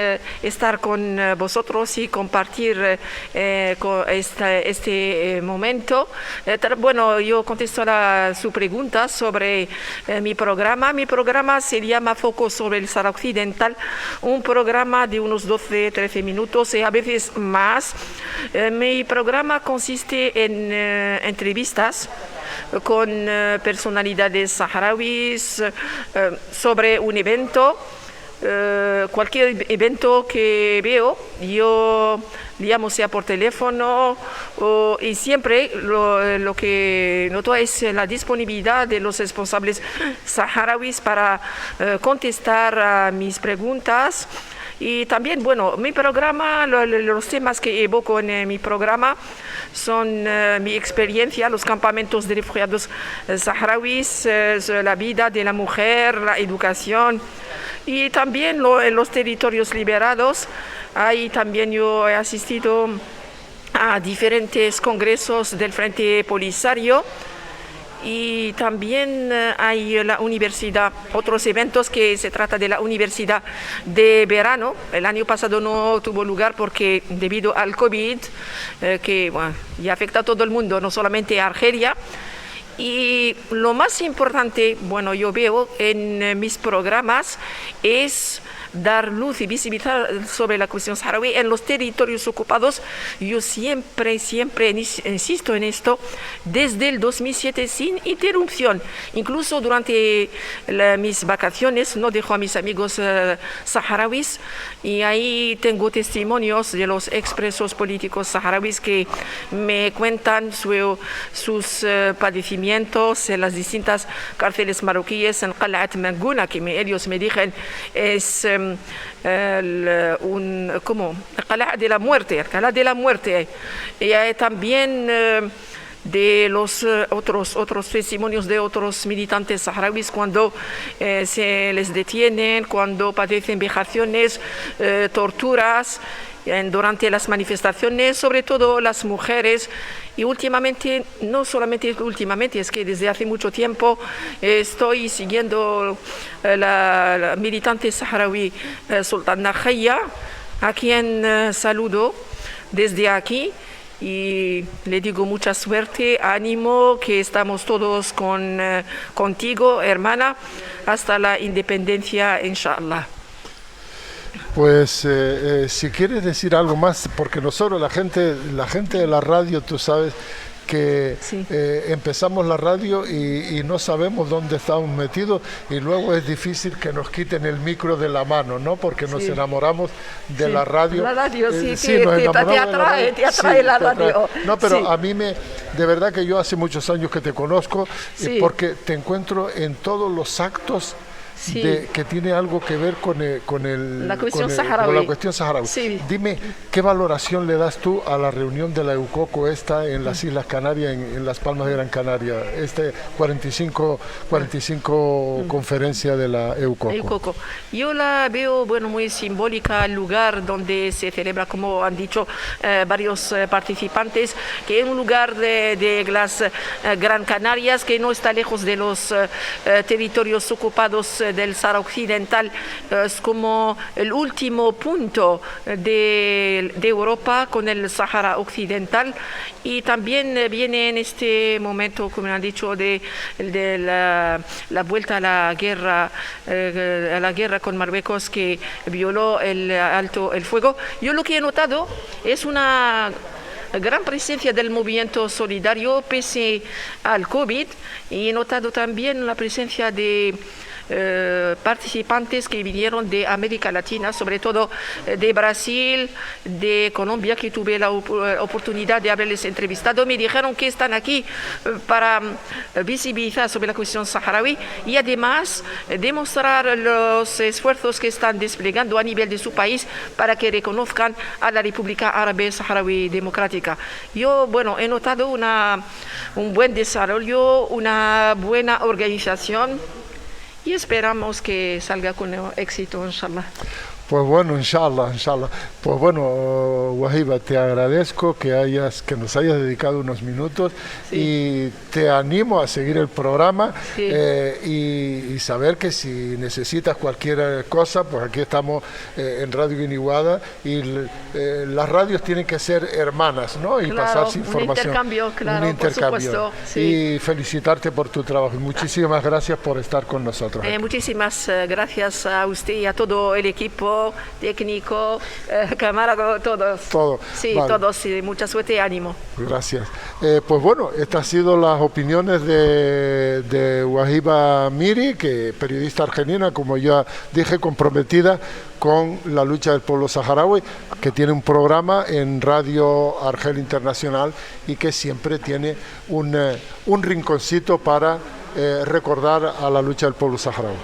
estar con vosotros y compartir este momento. Bueno, yo contesto a su pregunta sobre mi programa. Mi programa se llama Foco sobre el Sahara Occidental, un programa de unos 12-13 minutos y a veces más. Mi programa consiste en entrevistas con personalidades saharauis sobre un evento. Cualquier evento que veo, yo llamo sea por teléfono, y siempre lo que noto es la disponibilidad de los responsables saharauis para contestar a mis preguntas. Y también, bueno, mi programa, los temas que evoco en mi programa son mi experiencia, los campamentos de refugiados saharauis, la vida de la mujer, la educación, y también en los territorios liberados. Ahí también yo he asistido a diferentes congresos del Frente Polisario. Y también hay la universidad, otros eventos que se trata de la universidad de verano. El año pasado no tuvo lugar porque debido al COVID, que bueno, ya afecta a todo el mundo, no solamente a Argelia. Y lo más importante, bueno, yo veo en mis programas es dar luz y visibilizar sobre la cuestión saharaui en los territorios ocupados. Yo siempre insisto en esto desde el 2007 sin interrupción. Incluso durante mis vacaciones no dejo a mis amigos saharauis, y ahí tengo testimonios de los expresos políticos saharauis que me cuentan sus padecimientos en las distintas cárceles marroquíes. En Qalat Manguna, que ellos me dijeron es Alcalá de la muerte, y hay también de los otros testimonios de otros militantes saharauis cuando se les detienen, cuando padecen vejaciones, torturas durante las manifestaciones, sobre todo las mujeres. Y últimamente, no solamente últimamente, es que desde hace mucho tiempo estoy siguiendo la militante saharaui Sultana Khaya, a quien saludo desde aquí y le digo mucha suerte, ánimo, que estamos todos contigo, hermana, hasta la independencia, inshallah. Pues si quieres decir algo más, porque nosotros, la gente de la radio, tú sabes que Sí. empezamos la radio y no sabemos dónde estamos metidos y luego es difícil que nos quiten el micro de la mano, ¿no? Porque nos Sí. enamoramos de Sí. la radio. La radio, sí, nos te enamoramos de la atrae, radio. te atrae la radio. No, pero Sí. a mí de verdad que yo hace muchos años que te conozco Sí. porque te encuentro en todos los actos Sí. que tiene algo que ver con La cuestión con saharaui. la cuestión saharaui. Sí. Dime, ¿qué valoración le das tú a la reunión de la EUCOCO esta en las Islas Canarias, en Las Palmas de Gran Canaria, 45 conferencia de la EUCOCO? El coco. Yo la veo, bueno, muy simbólica, el lugar donde se celebra, como han dicho varios participantes, que es un lugar de las Gran Canarias, que no está lejos de los territorios ocupados del Sahara Occidental. Es como el último punto de Europa con el Sahara Occidental, y también viene en este momento, como han dicho, de la vuelta a la guerra con Marruecos, que violó el fuego. Yo lo que he notado es una gran presencia del movimiento solidario pese al COVID, y he notado también la presencia de participantes que vinieron de América Latina, sobre todo de Brasil, de Colombia, que tuve la oportunidad de haberles entrevistado. Me dijeron que están aquí para visibilizar sobre la cuestión saharaui y además demostrar los esfuerzos que están desplegando a nivel de su país para que reconozcan a la República Árabe Saharaui Democrática. Yo, bueno, he notado un buen desarrollo, una buena organización, y esperamos que salga con éxito, inshallah. Pues bueno, inshallah. Pues bueno, Wahiba, te agradezco que nos hayas dedicado unos minutos, Sí. y te animo a seguir el programa, Sí. y saber que si necesitas cualquier cosa, pues aquí estamos en Radio Guiniguada, y las radios tienen que ser hermanas, ¿no? Y Claro, pasarse un información. intercambio, claro, por supuesto, sí. Y felicitarte por tu trabajo. Muchísimas gracias por estar con nosotros. Muchísimas gracias a usted y a todo el equipo técnico, camarógrafo, todos. Todo. Sí, Vale. todos, sí, mucha suerte y ánimo. Gracias. Pues bueno, estas han sido las opiniones de Wahiba Miri, que periodista argelina, como ya dije, comprometida con la lucha del pueblo saharaui, que tiene un programa en Radio Argel Internacional y que siempre tiene un rinconcito para recordar a la lucha del pueblo saharaui.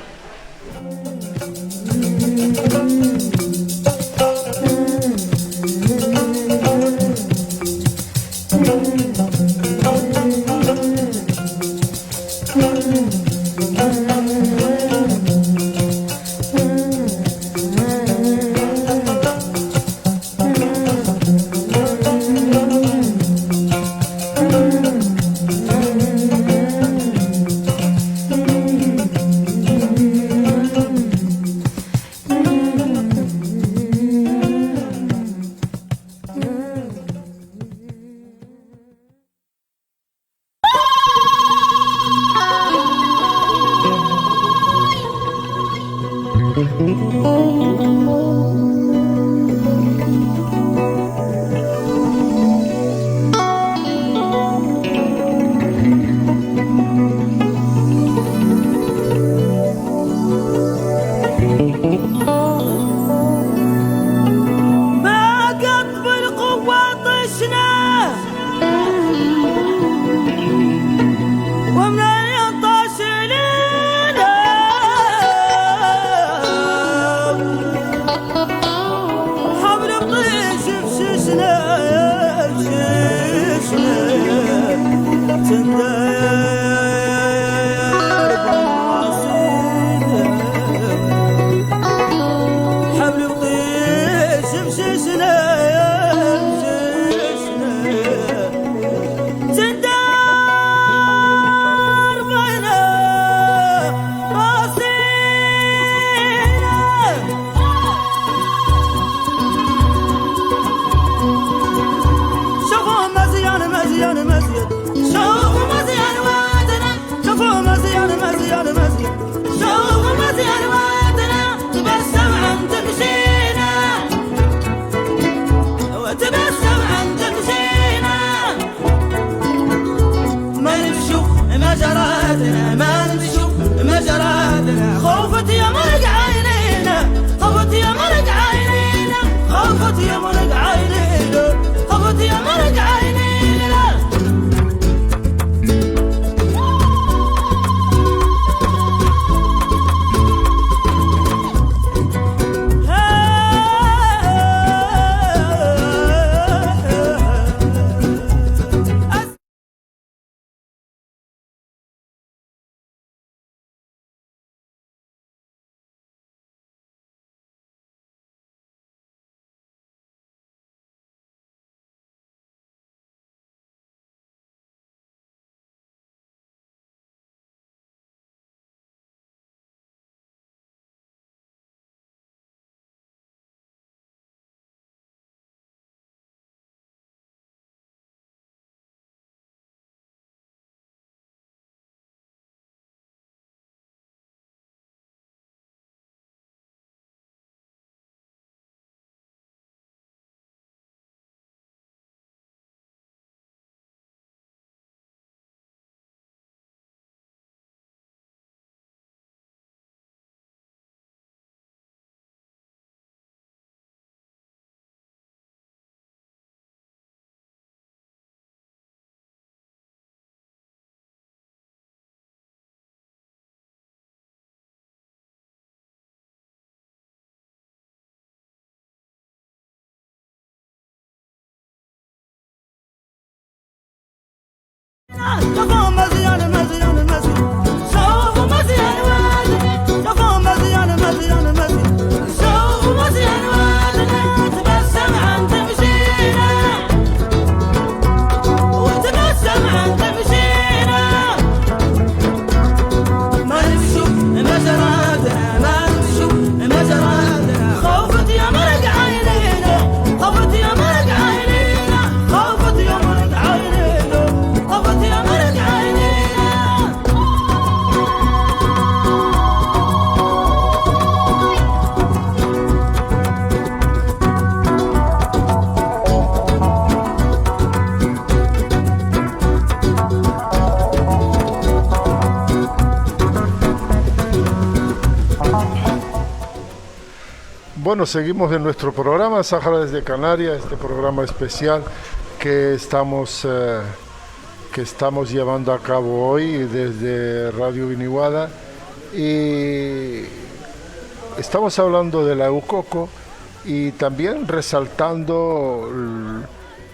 مزيان شوفوا مزيان Bueno, seguimos en nuestro programa Sáhara desde Canarias, este programa especial que estamos llevando a cabo hoy desde Radio Biniwada, y estamos hablando de la Eukoko y también resaltando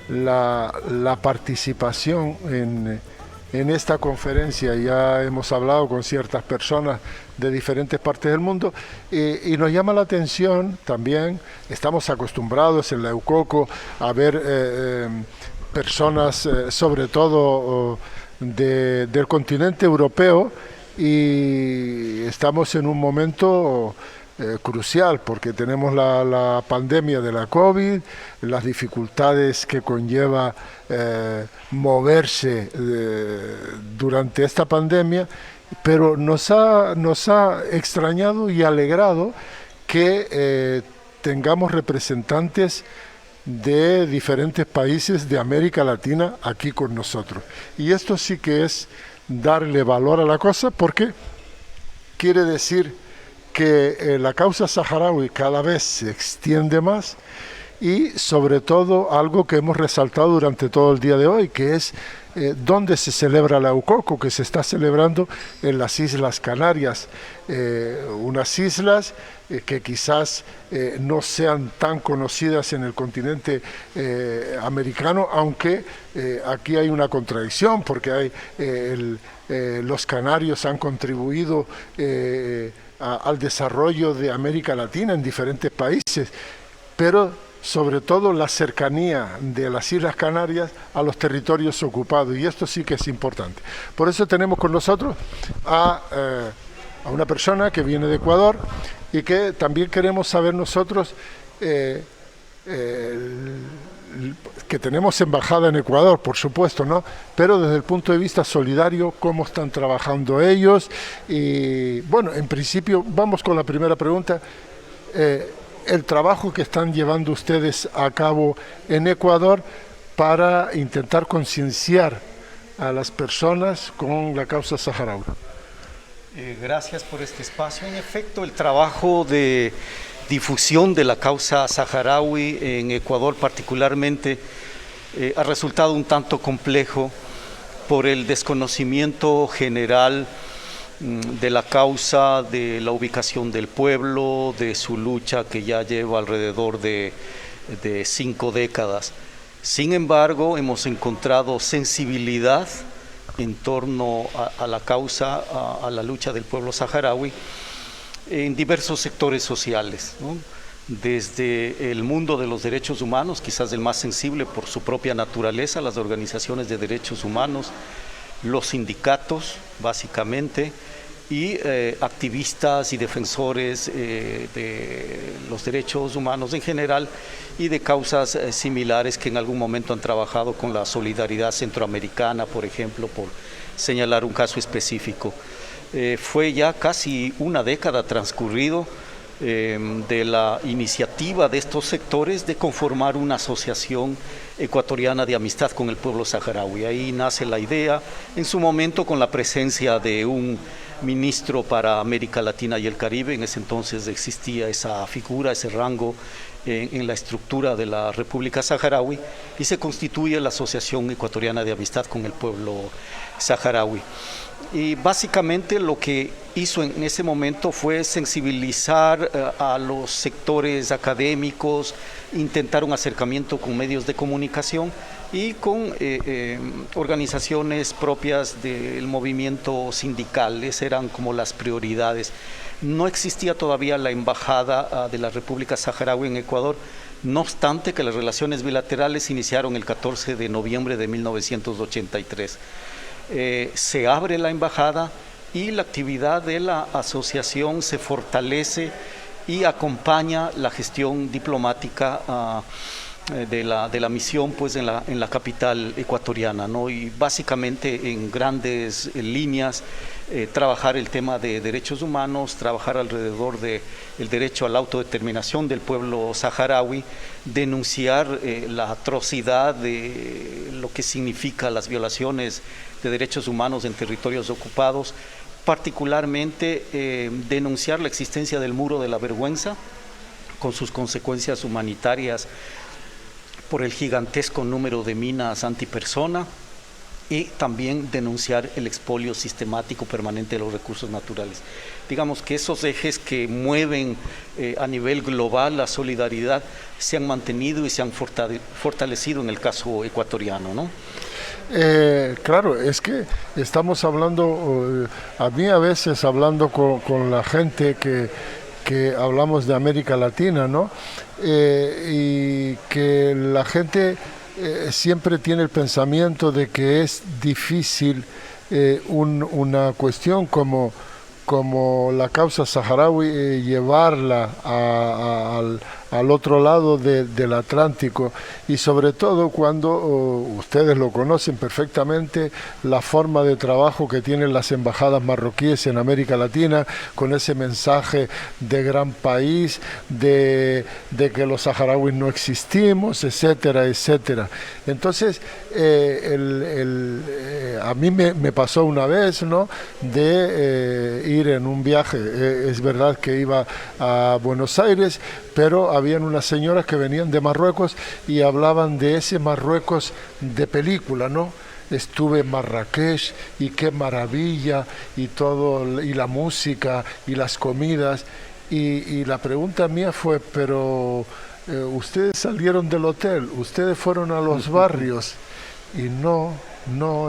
la participación en esta conferencia. Ya hemos hablado con ciertas personas de diferentes partes del mundo y nos llama la atención también. Estamos acostumbrados en la Eukoko a ver personas sobre todo del continente europeo, y estamos en un momento crucial porque tenemos la pandemia de la COVID, las dificultades que conlleva moverse durante esta pandemia, pero nos ha extrañado y alegrado que tengamos representantes de diferentes países de América Latina aquí con nosotros. Y esto sí que es darle valor a la cosa, porque quiere decir que la causa saharaui cada vez se extiende más, y sobre todo algo que hemos resaltado durante todo el día de hoy, que es dónde se celebra la Eukoko, que se está celebrando en las Islas Canarias, unas islas que quizás no sean tan conocidas en el continente americano, aunque aquí hay una contradicción, porque los canarios han contribuido al desarrollo de América Latina en diferentes países, pero sobre todo la cercanía de las Islas Canarias a los territorios ocupados, y esto sí que es importante. Por eso tenemos con nosotros a una persona que viene de Ecuador, y que también queremos saber nosotros, que tenemos embajada en Ecuador, por supuesto, ¿no? Pero desde el punto de vista solidario, ¿cómo están trabajando ellos? Y bueno, en principio, vamos con la primera pregunta. El trabajo que están llevando ustedes a cabo en Ecuador para intentar concienciar a las personas con la causa saharaui. Gracias por este espacio. En efecto, el trabajo de difusión de la causa saharaui en Ecuador particularmente ha resultado un tanto complejo por el desconocimiento general de la causa, de la ubicación del pueblo, de su lucha que ya lleva alrededor de 5 décadas. Sin embargo, hemos encontrado sensibilidad en torno a la causa, a la lucha del pueblo saharaui en diversos sectores sociales, ¿no? Desde el mundo de los derechos humanos, quizás el más sensible por su propia naturaleza, las organizaciones de derechos humanos, los sindicatos, básicamente, y activistas y defensores de los derechos humanos en general y de causas similares que en algún momento han trabajado con la solidaridad centroamericana, por ejemplo, por señalar un caso específico. Fue ya casi una década transcurrido de la iniciativa de estos sectores de conformar una asociación ecuatoriana de amistad con el pueblo saharaui. Ahí nace la idea, en su momento con la presencia de un ministro para América Latina y el Caribe. En ese entonces existía esa figura, ese rango en la estructura de la República Saharaui, y se constituye la Asociación Ecuatoriana de Amistad con el Pueblo Saharaui. Y básicamente lo que hizo en ese momento fue sensibilizar a los sectores académicos, intentar un acercamiento con medios de comunicación y con organizaciones propias del movimiento sindical. Esas eran como las prioridades. No existía todavía la embajada de la República Saharaui en Ecuador, no obstante que las relaciones bilaterales iniciaron el 14 de noviembre de 1983. Se abre la embajada y la actividad de la asociación se fortalece y acompaña la gestión diplomática de la misión pues en la capital ecuatoriana, ¿no? Y básicamente en grandes líneas trabajar el tema de derechos humanos, trabajar alrededor del derecho a la autodeterminación del pueblo saharaui, denunciar la atrocidad de lo que significa las violaciones de derechos humanos en territorios ocupados, particularmente denunciar la existencia del muro de la vergüenza con sus consecuencias humanitarias por el gigantesco número de minas antipersona, y también denunciar el expolio sistemático permanente de los recursos naturales. Digamos que esos ejes que mueven a nivel global la solidaridad se han mantenido y se han fortalecido en el caso ecuatoriano, ¿no? Claro, es que estamos hablando, a mí a veces hablando con la gente que hablamos de América Latina, ¿no? Y que la gente siempre tiene el pensamiento de que es difícil una cuestión como la causa saharaui, llevarla al otro lado del Atlántico, y sobre todo cuando ustedes lo conocen perfectamente, la forma de trabajo que tienen las embajadas marroquíes en América Latina, con ese mensaje de gran país, de que los saharauis no existimos, etcétera, etcétera. Entonces, a mí me pasó una vez, ¿no?, de ir en un viaje. Es verdad que iba a Buenos Aires, pero habían unas señoras que venían de Marruecos y hablaban de ese Marruecos de película, ¿no? Estuve en Marrakech y qué maravilla, y todo, y la música y las comidas, y la pregunta mía fue, pero ustedes salieron del hotel, ustedes fueron a los barrios, y no,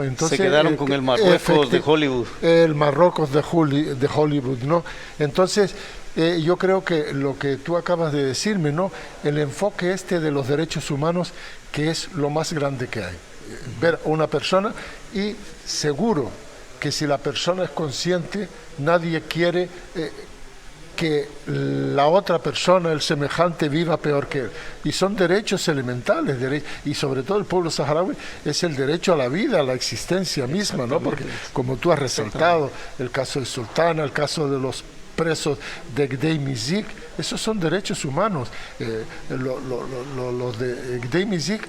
entonces se quedaron con el Marruecos de Hollywood. El Marruecos de Hollywood, ¿no? Entonces, yo creo que lo que tú acabas de decirme, ¿no?, el enfoque de los derechos humanos, que es lo más grande que hay. Ver a una persona, y seguro que si la persona es consciente, nadie quiere que la otra persona, el semejante, viva peor que él. Y son derechos elementales, y sobre todo el pueblo saharaui es el derecho a la vida, a la existencia misma, ¿no? Porque, como tú has resaltado, el caso de Sultana, el caso de los presos de Gdei Mizik, esos son derechos humanos. Los de Gdei Mizik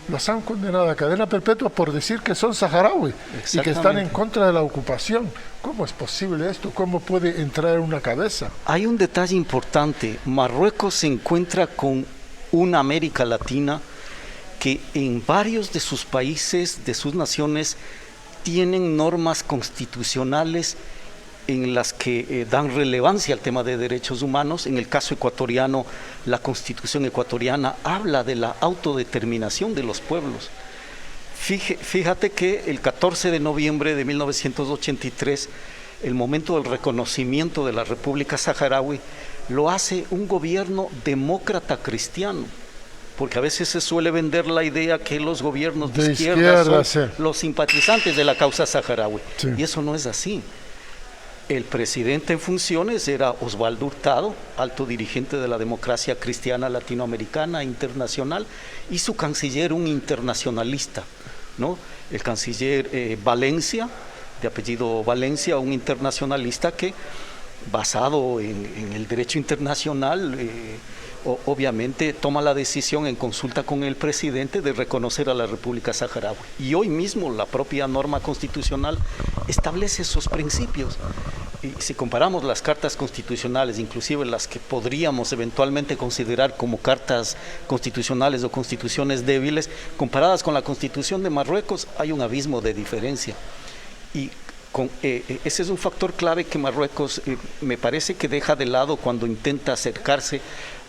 los han condenado a cadena perpetua por decir que son saharauis y que están en contra de la ocupación. ¿Cómo es posible esto? ¿Cómo puede entrar en una cabeza? Hay un detalle importante. Marruecos se encuentra con una América Latina que en varios de sus países, de sus naciones, tienen normas constitucionales en las que dan relevancia al tema de derechos humanos. En el caso ecuatoriano, la Constitución ecuatoriana habla de la autodeterminación de los pueblos. Fíjate que el 14 de noviembre de 1983, el momento del reconocimiento de la República Saharaui, lo hace un gobierno demócrata cristiano, porque a veces se suele vender la idea que los gobiernos de izquierda son los simpatizantes de la causa saharaui, y eso no es así. El presidente en funciones era Osvaldo Hurtado, alto dirigente de la democracia cristiana latinoamericana e internacional, y su canciller un internacionalista, ¿no? El canciller Valencia, de apellido Valencia, un internacionalista que, basado en el derecho internacional, obviamente toma la decisión en consulta con el presidente de reconocer a la República Saharaui. Y hoy mismo la propia norma constitucional establece esos principios. Y si comparamos las cartas constitucionales, inclusive las que podríamos eventualmente considerar como cartas constitucionales o constituciones débiles, comparadas con la Constitución de Marruecos, hay un abismo de diferencia. Y ese es un factor clave que Marruecos me parece que deja de lado cuando intenta acercarse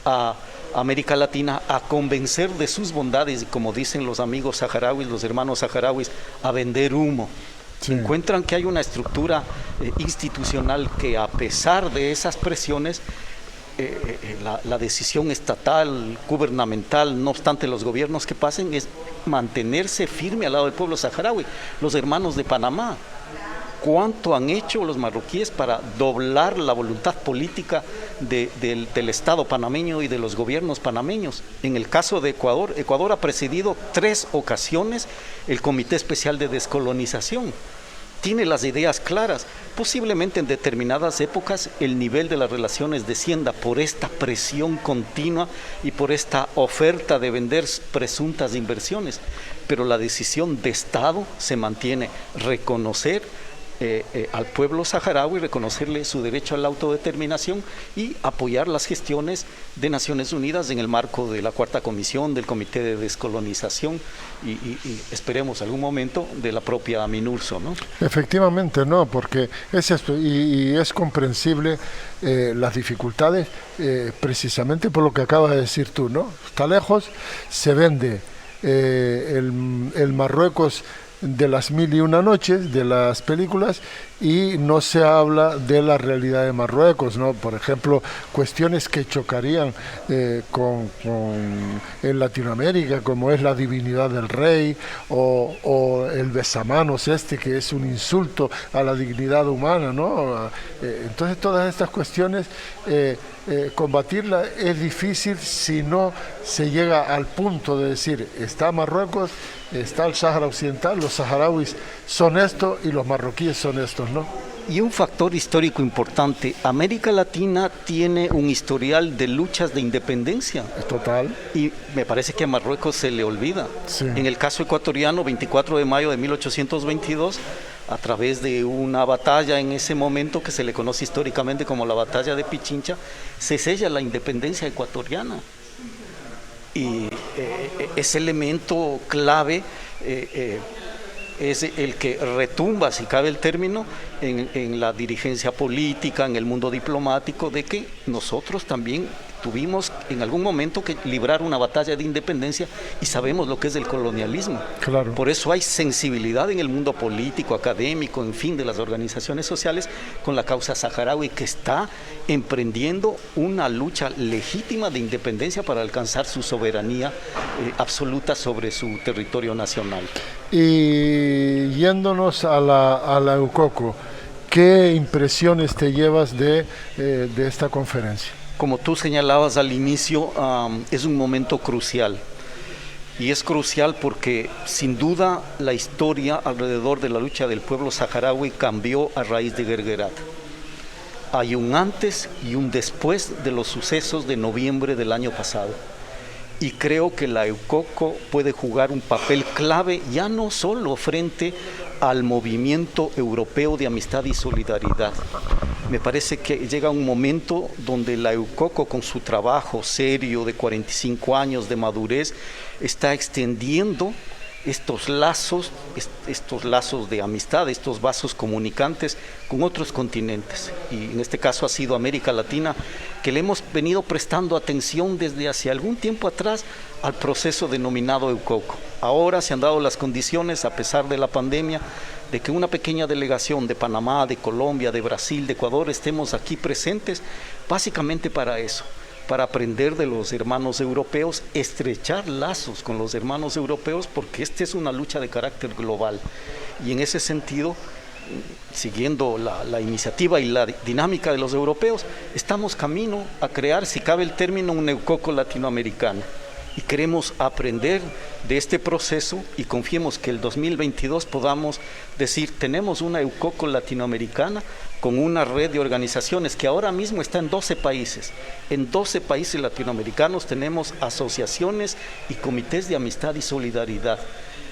a a América Latina a convencer de sus bondades y, como dicen los amigos saharauis, los hermanos saharauis, a vender humo. Sí. Encuentran que hay una estructura institucional que, a pesar de esas presiones, la decisión estatal, gubernamental, no obstante los gobiernos que pasen, es mantenerse firme al lado del pueblo saharaui. Los hermanos de Panamá, ¿cuánto han hecho los marroquíes para doblar la voluntad política del Estado panameño y de los gobiernos panameños? En el caso de Ecuador, Ecuador ha presidido 3 ocasiones el Comité Especial de Descolonización. Tiene las ideas claras. Posiblemente en determinadas épocas el nivel de las relaciones descienda por esta presión continua y por esta oferta de vender presuntas inversiones, pero la decisión de Estado se mantiene: reconocer al pueblo saharaui, reconocerle su derecho a la autodeterminación y apoyar las gestiones de Naciones Unidas en el marco de la Cuarta Comisión, del Comité de Descolonización y esperemos algún momento de la propia MINURSO, ¿no? Efectivamente, no, porque es esto, y es comprensible las dificultades precisamente por lo que acabas de decir tú, ¿no? Está lejos, se vende el Marruecos de las 1001 noches, de las películas, y no se habla de la realidad de Marruecos, ¿no? Por ejemplo, cuestiones que chocarían en Latinoamérica, como es la divinidad del rey o el besamanos que es un insulto a la dignidad humana, ¿no? Entonces todas estas cuestiones combatirlas es difícil si no se llega al punto de decir: está Marruecos, está el Sáhara Occidental, los saharauis son esto y los marroquíes son estos, ¿no? Y un factor histórico importante: América Latina tiene un historial de luchas de independencia. Total. Y me parece que a Marruecos se le olvida. Sí. En el caso ecuatoriano, 24 de mayo de 1822, a través de una batalla en ese momento que se le conoce históricamente como la batalla de Pichincha, se sella la independencia ecuatoriana. Y ese elemento clave es el que retumba, si cabe el término, en la dirigencia política, en el mundo diplomático, de que nosotros también tuvimos en algún momento que librar una batalla de independencia y sabemos lo que es el colonialismo. Claro. Por eso hay sensibilidad en el mundo político, académico, en fin, de las organizaciones sociales con la causa saharaui, que está emprendiendo una lucha legítima de independencia para alcanzar su soberanía absoluta sobre su territorio nacional. Y yéndonos a la UCOCO, ¿qué impresiones te llevas de esta conferencia? Como tú señalabas al inicio, es un momento crucial. Y es crucial porque, sin duda, la historia alrededor de la lucha del pueblo saharaui cambió a raíz de Guerguerat. Hay un antes y un después de los sucesos de noviembre del año pasado. Y creo que la UCOCO puede jugar un papel clave, ya no solo frente al movimiento europeo de amistad y solidaridad. Me parece que llega un momento donde la UCOCO, con su trabajo serio de 45 años de madurez, está extendiendo estos lazos de amistad, estos vasos comunicantes con otros continentes. Y en este caso ha sido América Latina, que le hemos venido prestando atención desde hace algún tiempo atrás al proceso denominado UCOCO. Ahora se han dado las condiciones, a pesar de la pandemia, de que una pequeña delegación de Panamá, de Colombia, de Brasil, de Ecuador, estemos aquí presentes básicamente para eso, para aprender de los hermanos europeos, estrechar lazos con los hermanos europeos, porque esta es una lucha de carácter global. Y en ese sentido, siguiendo la iniciativa y la dinámica de los europeos, estamos camino a crear, si cabe el término, un UCOCO latinoamericano. Y queremos aprender de este proceso y confiemos que el 2022 podamos decir: tenemos una UCOCO latinoamericana con una red de organizaciones que ahora mismo está en 12 países. En 12 países latinoamericanos tenemos asociaciones y comités de amistad y solidaridad.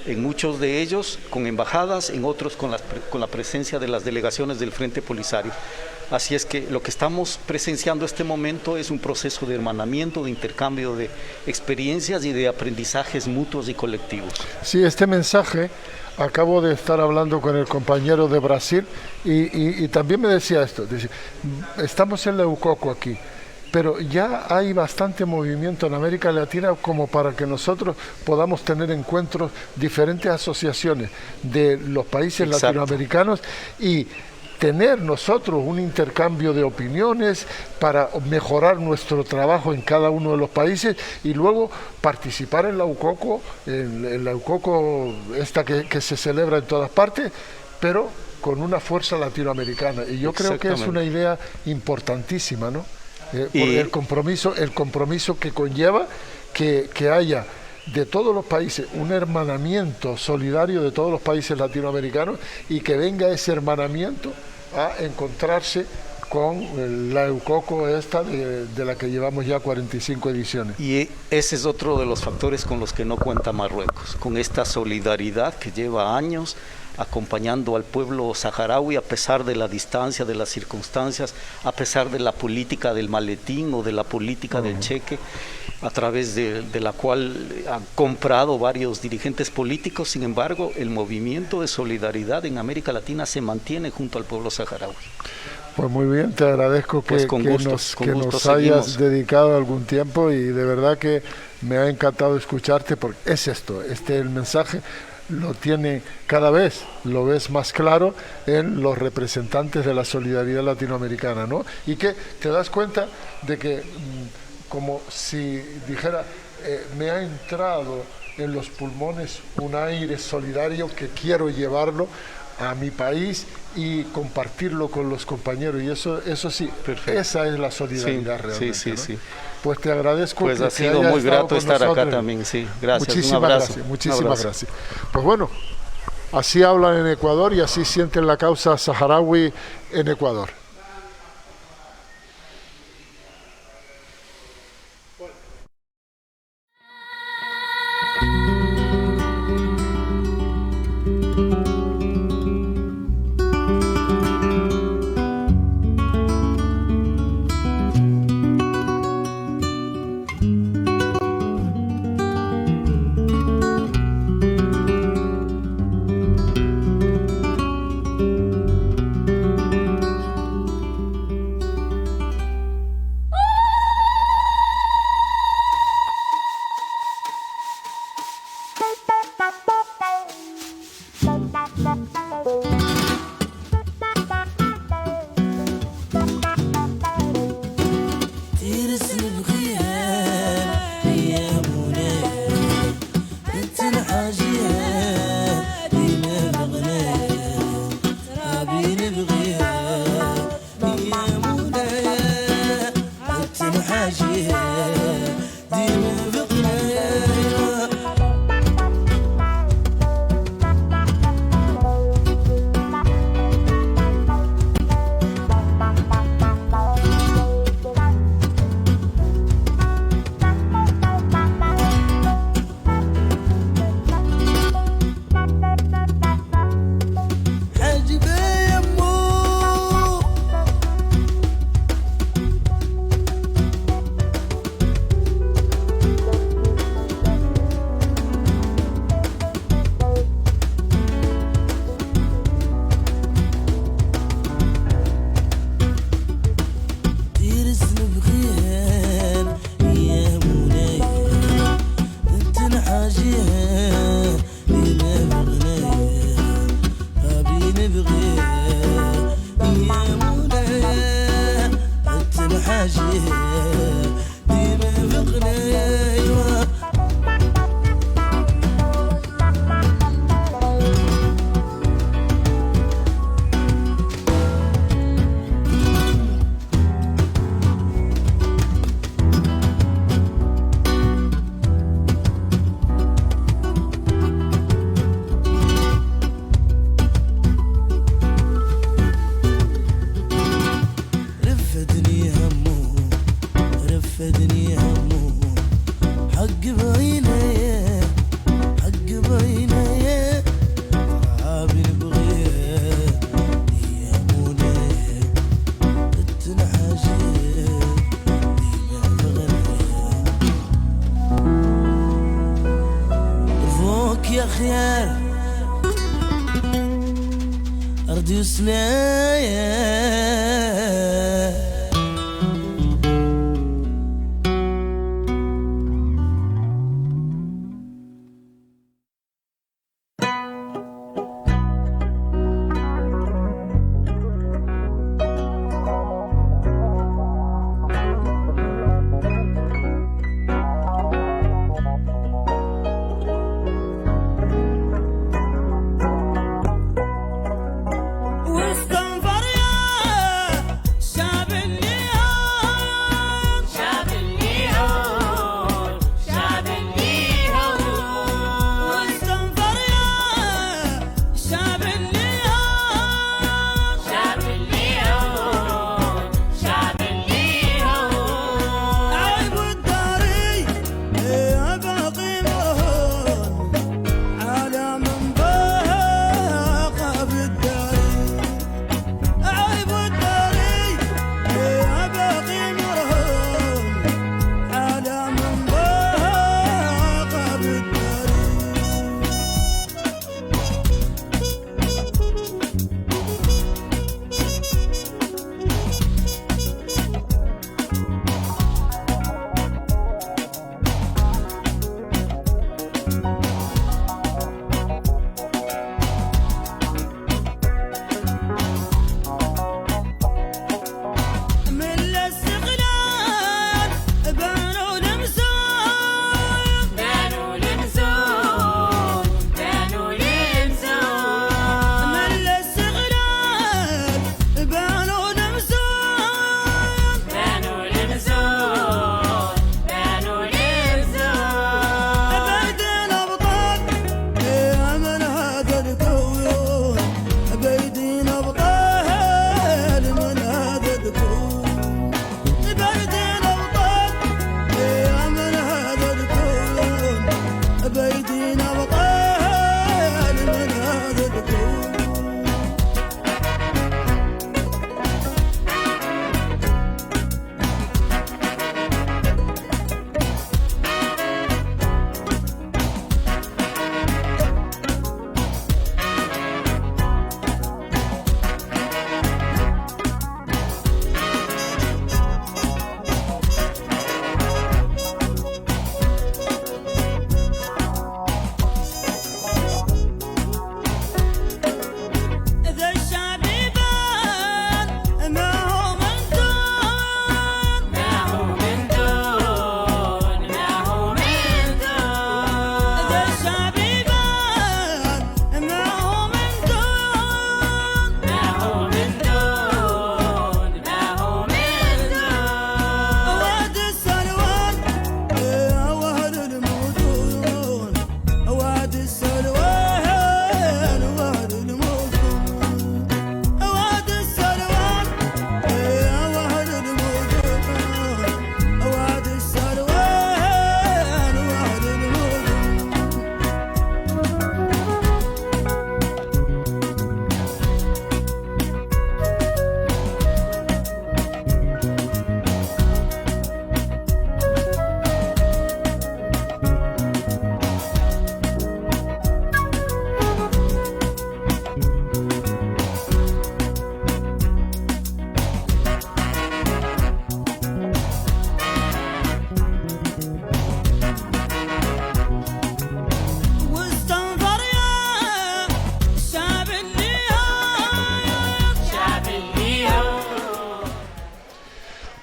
En muchos de ellos con embajadas, en otros con la presencia de las delegaciones del Frente Polisario. Así es que lo que estamos presenciando este momento es un proceso de hermanamiento, de intercambio de experiencias y de aprendizajes mutuos y colectivos. Sí, este mensaje, acabo de estar hablando con el compañero de Brasil y también me decía esto, dice, estamos en la UCOCO aquí, pero ya hay bastante movimiento en América Latina como para que nosotros podamos tener encuentros, diferentes asociaciones de los países Exacto. latinoamericanos y tener nosotros un intercambio de opiniones para mejorar nuestro trabajo en cada uno de los países y luego participar en la UCOCO, en la UCOCO esta que se celebra en todas partes, pero con una fuerza latinoamericana. Y yo creo que es una idea importantísima, ¿no? Por el compromiso que conlleva que haya de todos los países un hermanamiento solidario de todos los países latinoamericanos y que venga ese hermanamiento a encontrarse con la EUCOCO esta de la que llevamos ya 45 ediciones. Y ese es otro de los factores con los que no cuenta Marruecos, con esta solidaridad que lleva años acompañando al pueblo saharaui a pesar de la distancia, de las circunstancias, a pesar de la política del maletín o de la política del cheque, a través de la cual han comprado varios dirigentes políticos. Sin embargo, el movimiento de solidaridad en América Latina se mantiene junto al pueblo saharaui. Pues muy bien, te agradezco Pues que nos hayas seguimos. dedicado algún tiempo y de verdad que me ha encantado escucharte porque es esto, el mensaje lo tiene cada vez, lo ves más claro en los representantes de la solidaridad latinoamericana, ¿no? Y que te das cuenta de que, como si dijera, me ha entrado en los pulmones un aire solidario que quiero llevarlo a mi país y compartirlo con los compañeros, y eso sí, Perfecto. Esa es la solidaridad realmente, sí, ¿no? sí. Pues te agradezco. Pues que ha sido hayas muy estado grato con estar acá nosotros. también, sí. Gracias, Muchísimas un abrazo. gracias, Un muchísimas abrazo. gracias. Pues bueno, así hablan en Ecuador y así sienten la causa saharaui en Ecuador.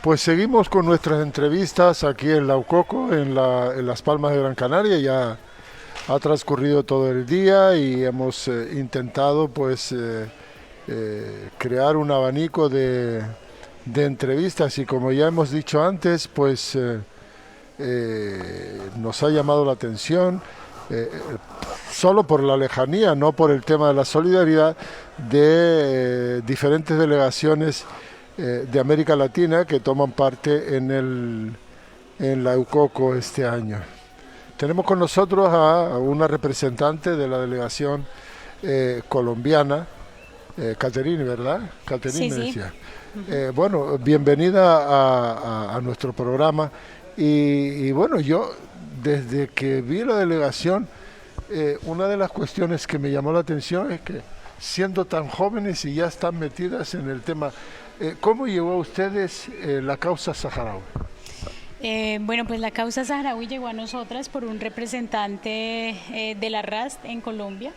Pues seguimos con nuestras entrevistas aquí en la UCOCO, en Las Palmas de Gran Canaria. Ya ha transcurrido todo el día y hemos intentado pues crear un abanico de entrevistas, y como ya hemos dicho antes, pues nos ha llamado la atención solo por la lejanía, no por el tema de la solidaridad, de diferentes delegaciones de América Latina que toman parte en la UCOCO este año. Tenemos con nosotros a una representante de la delegación colombiana, Caterine, ¿verdad? Caterine, Sí, sí. decía. Bueno, bienvenida a nuestro programa. Y bueno, yo desde que vi la delegación, una de las cuestiones que me llamó la atención es que siendo tan jóvenes y ya están metidas en el tema, ¿cómo llegó a ustedes la causa saharaui? Bueno, pues la causa saharaui llegó a nosotras por un representante de la RAST en Colombia,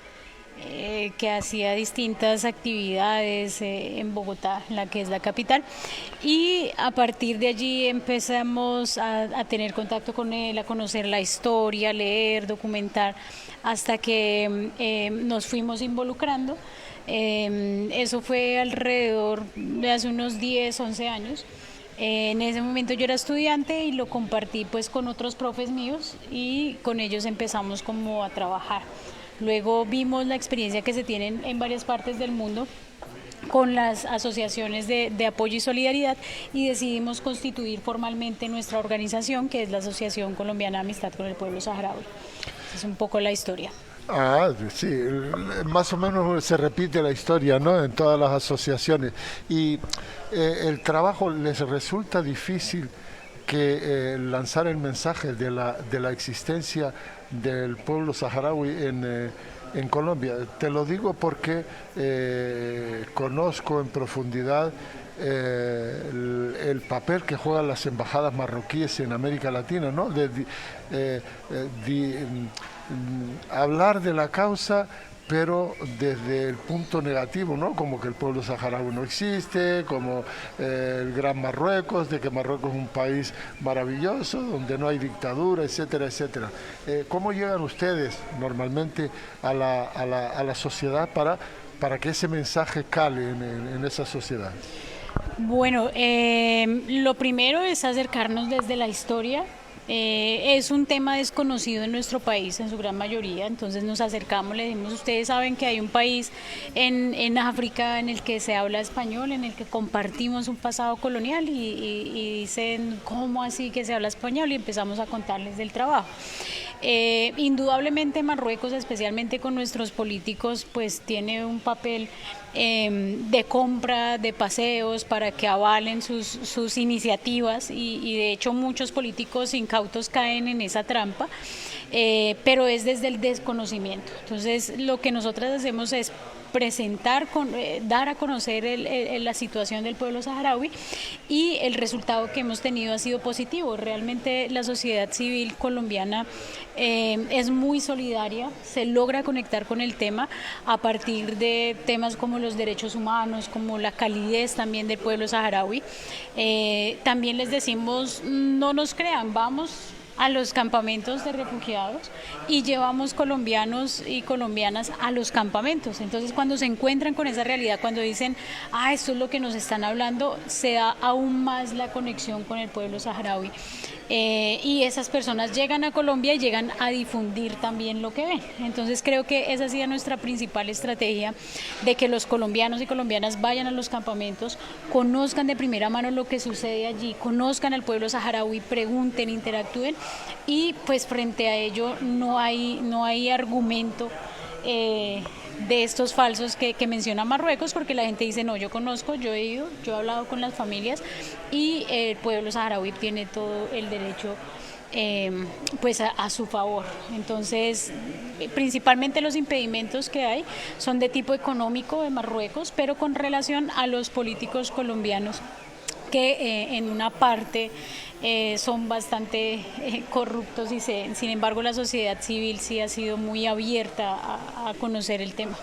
que hacía distintas actividades en Bogotá, la que es la capital, y a partir de allí empezamos a tener contacto con él, a conocer la historia, leer, documentar, hasta que nos fuimos involucrando. Eso fue alrededor de hace unos 10, 11 años. En ese momento yo era estudiante y lo compartí pues con otros profes míos, y con ellos empezamos como a trabajar. Luego vimos la experiencia que se tiene en varias partes del mundo con las asociaciones de apoyo y solidaridad, y decidimos constituir formalmente nuestra organización, que es la Asociación Colombiana de Amistad con el Pueblo Saharaui. Es un poco la historia. Ah, sí, más o menos se repite la historia, ¿no?, en todas las asociaciones. Y el trabajo, ¿les resulta difícil que lanzar el mensaje de la existencia del pueblo saharaui en Colombia? Te lo digo porque conozco en profundidad el papel que juegan las embajadas marroquíes en América Latina, ¿no? Hablar de la causa, pero desde el punto negativo, ¿no? Como que el pueblo saharaui no existe, como el Gran Marruecos, de que Marruecos es un país maravilloso, donde no hay dictadura, etcétera, etcétera. ¿Cómo llegan ustedes normalmente a la sociedad para que ese mensaje cale en esa sociedad? Bueno, lo primero es acercarnos desde la historia. Es un tema desconocido en nuestro país en su gran mayoría, entonces nos acercamos, le decimos: ustedes saben que hay un país en África en el que se habla español, en el que compartimos un pasado colonial, y dicen: ¿cómo así que se habla español? Y empezamos a contarles del trabajo. Indudablemente Marruecos, especialmente con nuestros políticos, pues tiene un papel de compra de paseos para que avalen sus iniciativas y de hecho muchos políticos incautos caen en esa trampa, pero es desde el desconocimiento. Entonces lo que nosotras hacemos es presentar, dar a conocer la situación del pueblo saharaui y el resultado que hemos tenido ha sido positivo. Realmente la sociedad civil colombiana es muy solidaria, se logra conectar con el tema a partir de temas como los derechos humanos, como la calidez también del pueblo saharaui. También les decimos, no nos crean, vamos a los campamentos de refugiados y llevamos colombianos y colombianas a los campamentos. Entonces cuando se encuentran con esa realidad, cuando dicen, esto es lo que nos están hablando, se da aún más la conexión con el pueblo saharaui. Y esas personas llegan a Colombia y llegan a difundir también lo que ven. Entonces creo que esa ha sido nuestra principal estrategia, de que los colombianos y colombianas vayan a los campamentos, conozcan de primera mano lo que sucede allí, conozcan al pueblo saharaui, pregunten, interactúen y pues frente a ello no hay argumento de estos falsos que menciona Marruecos, porque la gente dice, no, yo conozco, yo he ido, yo he hablado con las familias y el pueblo saharaui tiene todo el derecho pues a su favor. Entonces, principalmente los impedimentos que hay son de tipo económico de Marruecos, pero con relación a los políticos colombianos que en una parte son bastante corruptos y sin embargo la sociedad civil sí ha sido muy abierta a conocer el tema.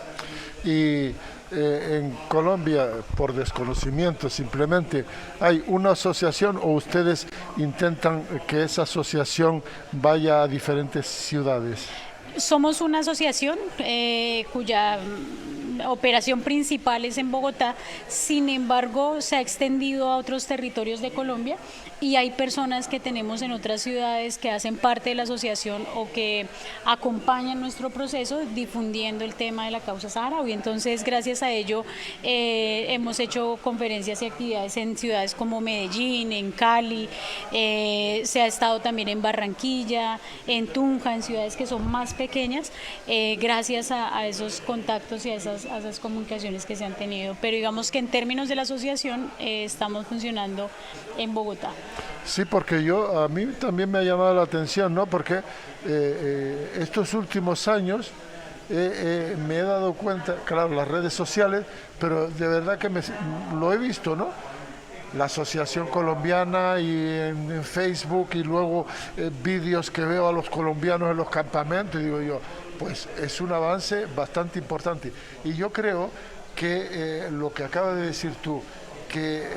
Y en Colombia, por desconocimiento simplemente, ¿hay una asociación o ustedes intentan que esa asociación vaya a diferentes ciudades? Somos una asociación cuya operación principal es en Bogotá, sin embargo se ha extendido a otros territorios de Colombia y hay personas que tenemos en otras ciudades que hacen parte de la asociación o que acompañan nuestro proceso difundiendo el tema de la causa saharaui. Entonces, gracias a ello hemos hecho conferencias y actividades en ciudades como Medellín, en Cali, se ha estado también en Barranquilla, en Tunja, en ciudades que son más pequeñas, gracias a esos contactos y a esas comunicaciones que se han tenido. Pero digamos que en términos de la asociación estamos funcionando en Bogotá. Sí, porque a mí también me ha llamado la atención, ¿no? Porque estos últimos años me he dado cuenta, claro, las redes sociales, pero de verdad que lo he visto, ¿no? La Asociación Colombiana y en Facebook y luego vídeos que veo a los colombianos en los campamentos y digo yo, pues es un avance bastante importante. Y yo creo que lo que acabas de decir tú, que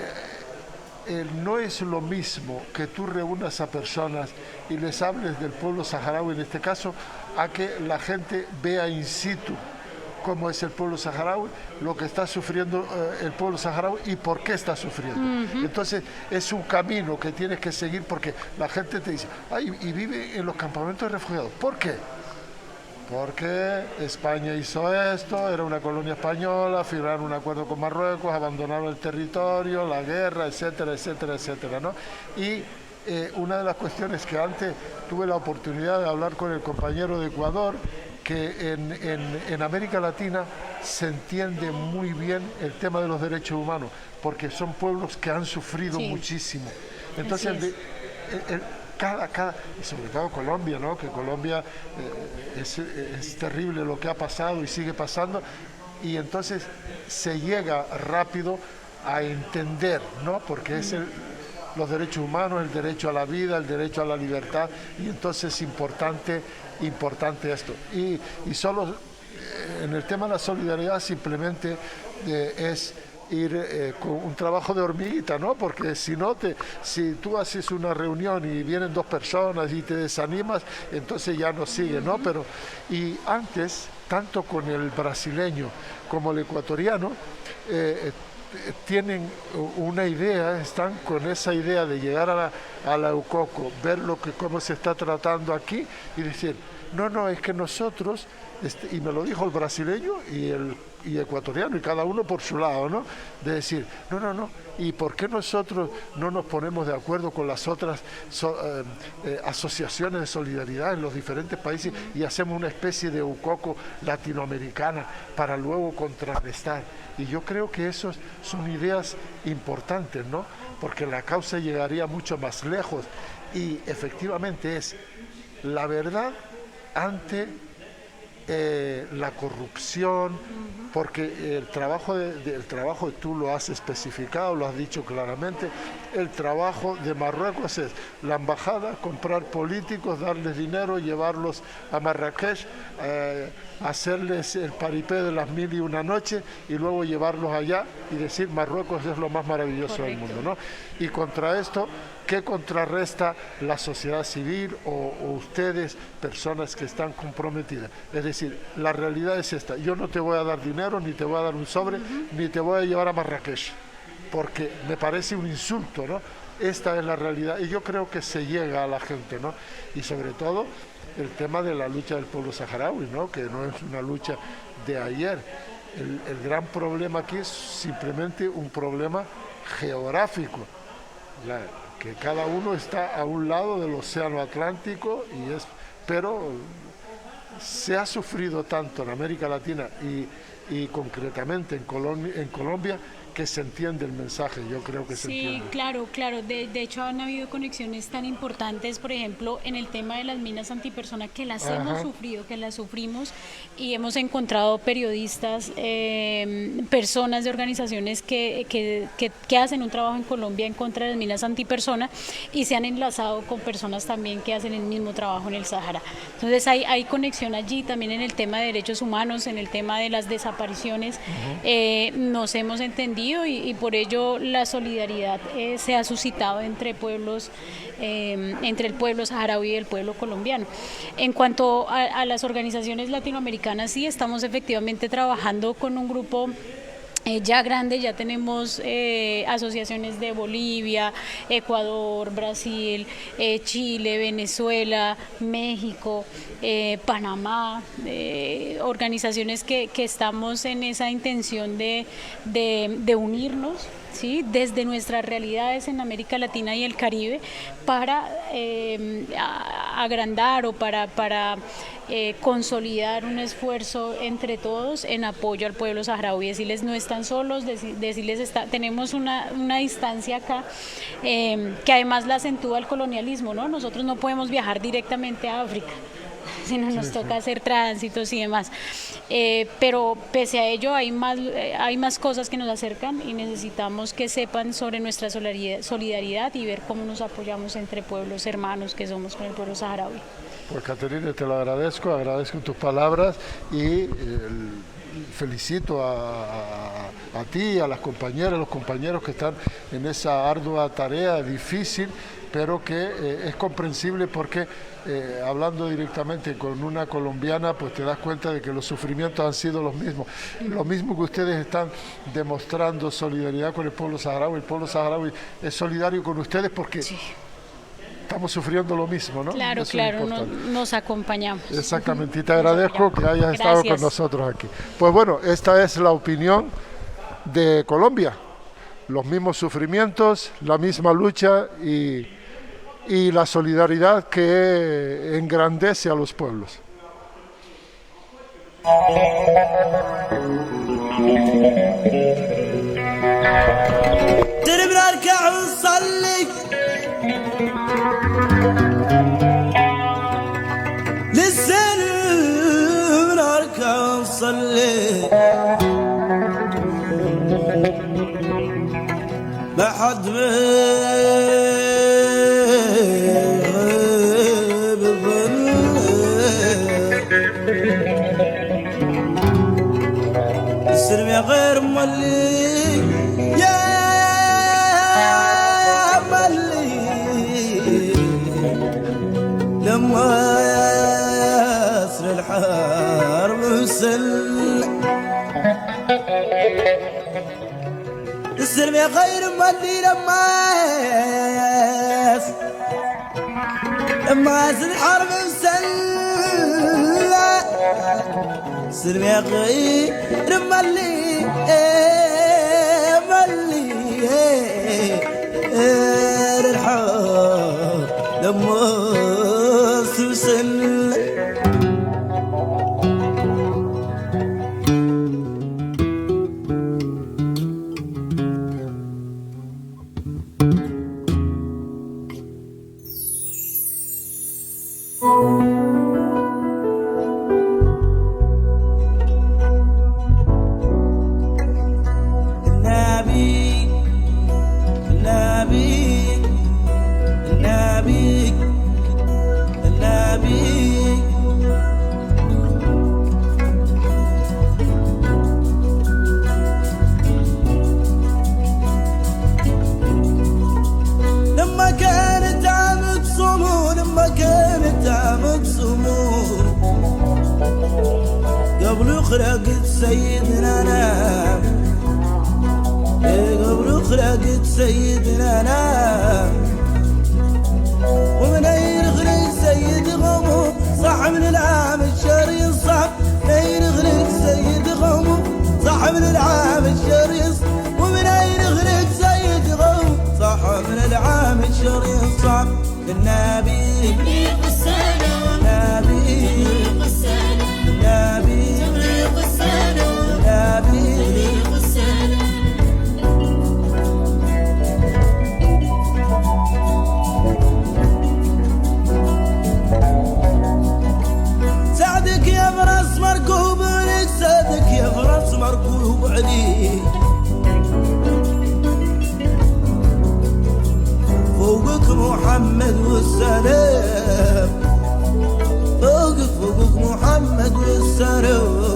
no es lo mismo que tú reúnas a personas y les hables del pueblo saharaui en este caso, a que la gente vea in situ cómo es el pueblo saharaui, lo que está sufriendo el pueblo saharaui y por qué está sufriendo. Entonces es un camino que tienes que seguir porque la gente te dice, y vive en los campamentos de refugiados. ¿Por qué? Porque España hizo esto, era una colonia española, firmaron un acuerdo con Marruecos, abandonaron el territorio, la guerra, etcétera, etcétera, etcétera, ¿no? Y una de las cuestiones que antes tuve la oportunidad de hablar con el compañero de Ecuador, que en América Latina se entiende muy bien el tema de los derechos humanos, porque son pueblos que han sufrido muchísimo. Entonces, y sobre todo Colombia, ¿no? Que Colombia es terrible lo que ha pasado y sigue pasando, y entonces se llega rápido a entender, ¿no? Porque es los derechos humanos, el derecho a la vida, el derecho a la libertad, y entonces es importante esto. Y solo en el tema de la solidaridad simplemente es ir con un trabajo de hormiguita, ¿no? Porque si tú haces una reunión y vienen 2 personas y te desanimas, entonces ya no sigue, ¿no? Y antes, tanto con el brasileño como el ecuatoriano, tienen una idea, están con esa idea de llegar a la UCOCO, ver cómo se está tratando aquí y decir, no, es que nosotros, y me lo dijo el brasileño y el ecuatoriano, y cada uno por su lado, ¿no? De decir, no, ¿y por qué nosotros no nos ponemos de acuerdo con las otras asociaciones de solidaridad en los diferentes países y hacemos una especie de UCOCO latinoamericana para luego contrarrestar? Y yo creo que esas son ideas importantes, ¿no? Porque la causa llegaría mucho más lejos y efectivamente es la verdad ante la corrupción, porque el trabajo tú lo has especificado, lo has dicho claramente, el trabajo de Marruecos es la embajada, comprar políticos, darles dinero, llevarlos a Marrakech, hacerles el paripé de las 1001 noches y luego llevarlos allá y decir Marruecos es lo más maravilloso del mundo, ¿no? Y contra esto, ¿qué contrarresta la sociedad civil o ustedes, personas que están comprometidas? Es decir, la realidad es esta: yo no te voy a dar dinero, ni te voy a dar un sobre, ni te voy a llevar a Marrakech, porque me parece un insulto, ¿no? Esta es la realidad y yo creo que se llega a la gente, ¿no? Y sobre todo el tema de la lucha del pueblo saharaui, ¿no? Que no es una lucha de ayer. El gran problema aquí es simplemente un problema geográfico, que cada uno está a un lado del océano Atlántico, pero se ha sufrido tanto en América Latina y concretamente en Colombia, que se entiende el mensaje, yo creo que se entiende. Sí, claro. De hecho han habido conexiones tan importantes, por ejemplo, en el tema de las minas antipersona, que las hemos sufrido, que las sufrimos, y hemos encontrado periodistas, personas de organizaciones que hacen un trabajo en Colombia en contra de las minas antipersona y se han enlazado con personas también que hacen el mismo trabajo en el Sahara. Entonces hay conexión allí, también en el tema de derechos humanos, en el tema de las desapariciones, nos hemos entendido. Y por ello la solidaridad se ha suscitado entre pueblos, entre el pueblo saharaui y el pueblo colombiano. En cuanto a las organizaciones latinoamericanas, sí estamos efectivamente trabajando con un grupo ya grande, ya tenemos asociaciones de Bolivia, Ecuador, Brasil, Chile, Venezuela, México, Panamá, organizaciones que estamos en esa intención de unirnos, ¿sí?, desde nuestras realidades en América Latina y el Caribe para agrandar o para consolidar un esfuerzo entre todos en apoyo al pueblo saharaui, decirles no están solos, decirles tenemos una distancia acá que además la acentúa el colonialismo, ¿no? Nosotros no podemos viajar directamente a África, sino nos toca hacer tránsitos y demás, pero pese a ello hay más cosas que nos acercan y necesitamos que sepan sobre nuestra solidaridad y ver cómo nos apoyamos entre pueblos hermanos que somos con el pueblo saharaui. Pues Caterina, te lo agradezco tus palabras y felicito a ti, a las compañeras, a los compañeros que están en esa ardua tarea difícil, pero que es comprensible porque hablando directamente con una colombiana, pues te das cuenta de que los sufrimientos han sido los mismos. Lo mismo que ustedes están demostrando solidaridad con el pueblo saharaui es solidario con ustedes porque... Sí. Estamos sufriendo lo mismo, ¿no? Claro, nos acompañamos. Exactamente, y te agradezco que hayas estado con nosotros aquí. Pues bueno, esta es la opinión de Colombia. Los mismos sufrimientos, la misma lucha y la solidaridad que engrandece a los pueblos. للسلم نركع نصلي ما حد بالظل السلم يا غير مولي يا مولي لما الحرب مسلح السلم يا خير مولي لما الحرب مسلح سلمي غي رمالي مالي الحب لما توصل خلقت سيدنا نام قبل خلقت سيدنا نام ومن أين خلق سيد غمو صح من العام الشري صح أين خلق سيد غمو صح من العام الشري ومن أين خلق سيد غمو صح من العام الشري صح النبي سعدك يا فرس مركوب لك سعدك يا فرس مركوب عليك فوقك محمد والسلام فوقك محمد والسلام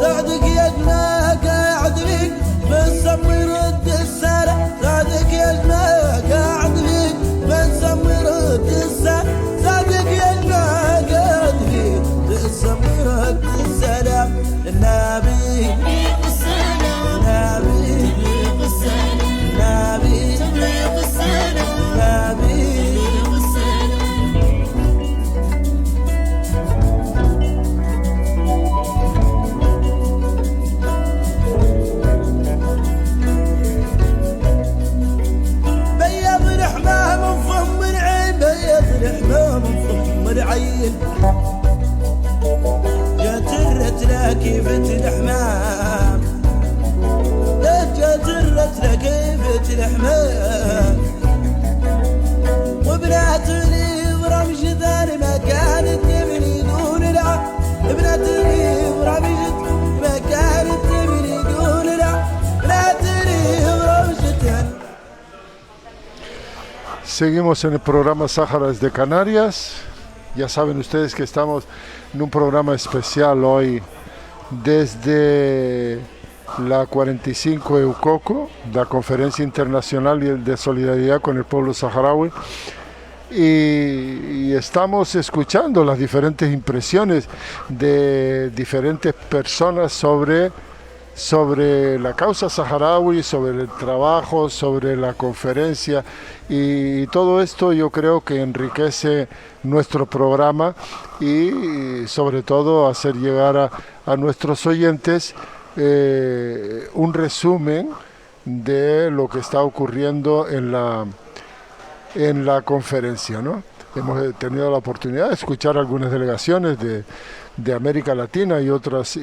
سعدك يا جناك قاعد فيك بنسمي رد السلام سعدك يا جناك قاعد فيك بنسمي رد السلام سعدك يا جناك قاعد فيك بنسمي رد السلام النبي العين جاترت لكيفة الحمام جاترت لكيفة الحمام وبناتني برمش ثاني ما كانت تبني دون العام بناتني برمش ما كانت تبني دون العام بناتني برمش ثاني. Seguimos en el programa Sáhara desde Canarias. Ya saben ustedes que estamos en un programa especial hoy desde la 45 EUCOCO, la Conferencia Internacional de Solidaridad con el Pueblo Saharaui, y estamos escuchando las diferentes impresiones de diferentes personas sobre la causa saharaui, sobre el trabajo, sobre la conferencia, y todo esto yo creo que enriquece nuestro programa y sobre todo hacer llegar a nuestros oyentes un resumen de lo que está ocurriendo en la conferencia, ¿no? Hemos tenido la oportunidad de escuchar algunas delegaciones de América Latina y otras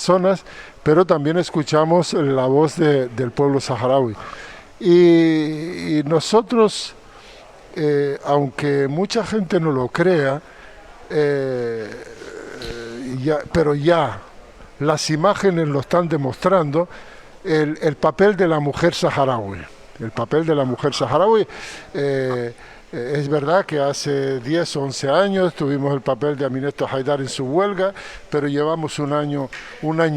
zonas, pero también escuchamos la voz del pueblo saharaui. Y nosotros, aunque mucha gente no lo crea, pero ya las imágenes lo están demostrando, el papel de la mujer saharaui. El papel de la mujer saharaui. Es verdad que hace 10 o 11 años tuvimos el papel de Aminata Haidar en su huelga, pero llevamos un año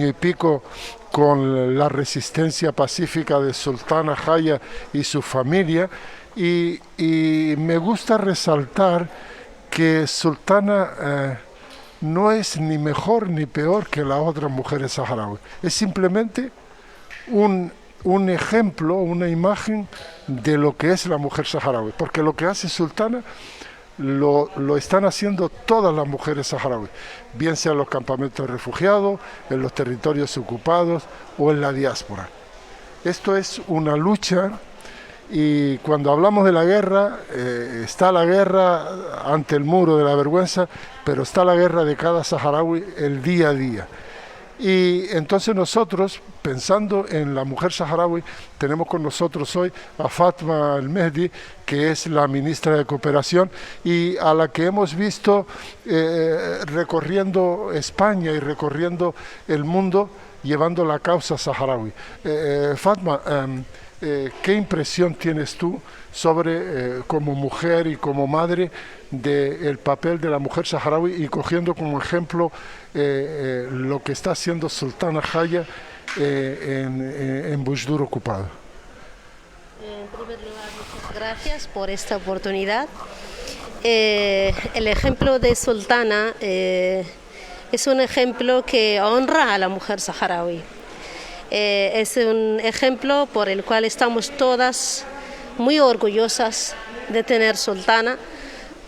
y pico con la resistencia pacífica de Sultana Jaya y su familia, y me gusta resaltar que Sultana no es ni mejor ni peor que las otras mujeres saharauis, es simplemente un ejemplo, una imagen de lo que es la mujer saharaui, porque lo que hace Sultana lo están haciendo todas las mujeres saharauis, bien sea en los campamentos de refugiados, en los territorios ocupados o en la diáspora. Esto es una lucha, y cuando hablamos de la guerra, está la guerra ante el muro de la vergüenza, pero está la guerra de cada saharaui el día a día. Y entonces nosotros, pensando en la mujer saharaui, tenemos con nosotros hoy a Fatma El Mehdi, que es la ministra de Cooperación y a la que hemos visto recorriendo España y recorriendo el mundo llevando la causa saharaui. Fatma, ¿qué impresión tienes tú sobre, como mujer y como madre, del papel de la mujer saharaui, y cogiendo como ejemplo lo que está haciendo Sultana Jaya en Bujdur ocupado? En primer lugar, muchas gracias por esta oportunidad. El ejemplo de Sultana es un ejemplo que honra a la mujer saharaui. Es un ejemplo por el cual estamos todas muy orgullosas de tener Sultana,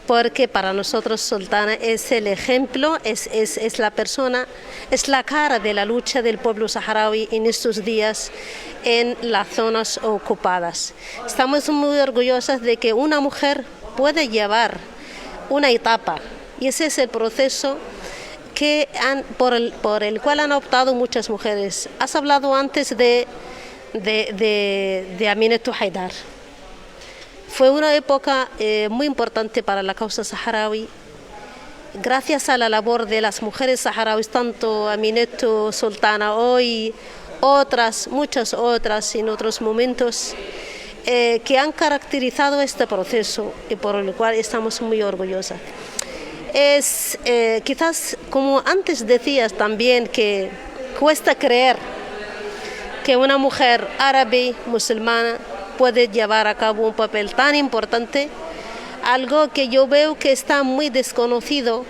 porque para nosotros Sultana es el ejemplo, es la persona, es la cara de la lucha del pueblo saharaui en estos días en las zonas ocupadas. Estamos muy orgullosas de que una mujer puede llevar una etapa, y ese es el proceso por el cual han optado muchas mujeres. Has hablado antes de Aminatu Haidar. Fue una época muy importante para la causa saharaui. Gracias a la labor de las mujeres saharauis, tanto Aminatu, Sultana, hoy otras, muchas otras en otros momentos, que han caracterizado este proceso y por el cual estamos muy orgullosas. Es quizás, como antes decías también, que cuesta creer que una mujer árabe musulmana puede llevar a cabo un papel tan importante, algo que yo veo que está muy desconocido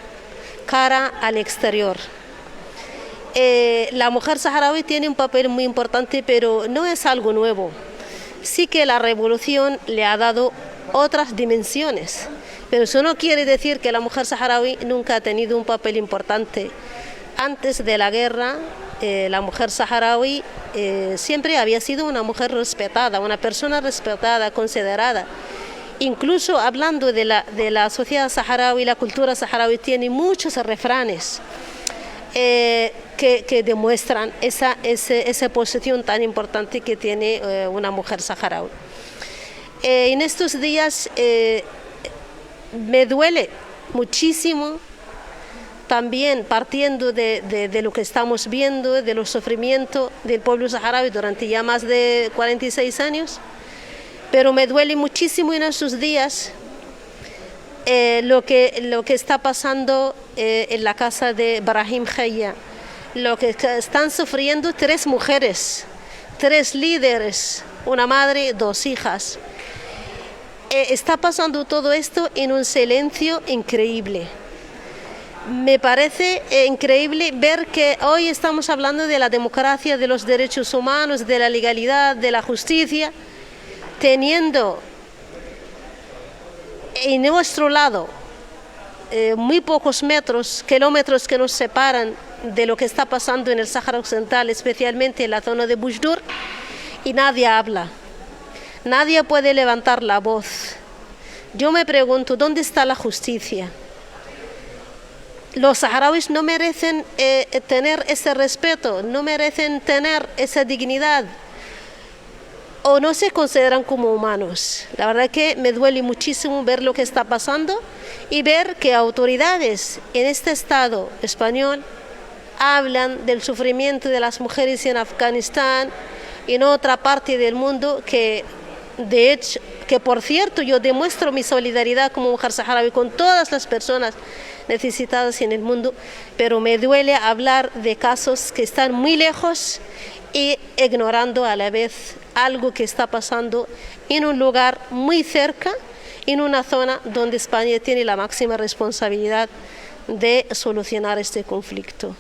cara al exterior. La mujer saharaui tiene un papel muy importante, pero no es algo nuevo. Sí que la revolución le ha dado otras dimensiones, pero eso no quiere decir que la mujer saharaui nunca ha tenido un papel importante. Antes de la guerra, la mujer saharaui siempre había sido una mujer respetada, una persona respetada, considerada. Incluso hablando de la sociedad saharaui, la cultura saharaui tiene muchos refranes que demuestran esa posición tan importante que tiene una mujer saharaui. En estos días me duele muchísimo, también partiendo de lo que estamos viendo, de los sufrimientos del pueblo saharaui durante ya más de 46 años, pero me duele muchísimo en estos días lo que está pasando en la casa de Brahim Jaya, lo que están sufriendo 3 mujeres, 3 líderes, una madre, 2 hijas. Está pasando todo esto en un silencio increíble. Me parece increíble ver que hoy estamos hablando de la democracia, de los derechos humanos, de la legalidad, de la justicia, teniendo en nuestro lado muy pocos kilómetros que nos separan de lo que está pasando en el Sáhara Occidental, especialmente en la zona de Bujdur, y nadie habla. Nadie puede levantar la voz. Yo me pregunto, ¿dónde está la justicia? Los saharauis no merecen tener ese respeto, no merecen tener esa dignidad, o no se consideran como humanos. La verdad que me duele muchísimo ver lo que está pasando y ver que autoridades en este Estado español hablan del sufrimiento de las mujeres en Afganistán y en otra parte del mundo que, de hecho, que por cierto yo demuestro mi solidaridad como mujer saharaui con todas las personas necesitadas en el mundo, pero me duele hablar de casos que están muy lejos y ignorando a la vez algo que está pasando en un lugar muy cerca, en una zona donde España tiene la máxima responsabilidad de solucionar este conflicto.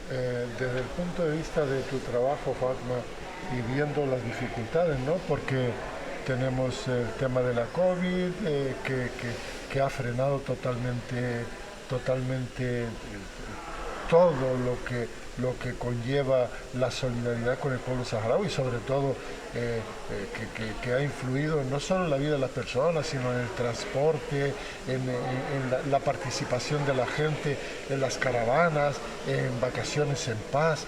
Desde el punto de vista de tu trabajo, Fatma, y viendo las dificultades, ¿no? Porque tenemos el tema de la COVID, que ha frenado totalmente todo lo que conlleva la solidaridad con el pueblo saharaui, y sobre todo que ha influido no solo en la vida de las personas, sino en el transporte, en la participación de la gente, en las caravanas, en vacaciones en paz.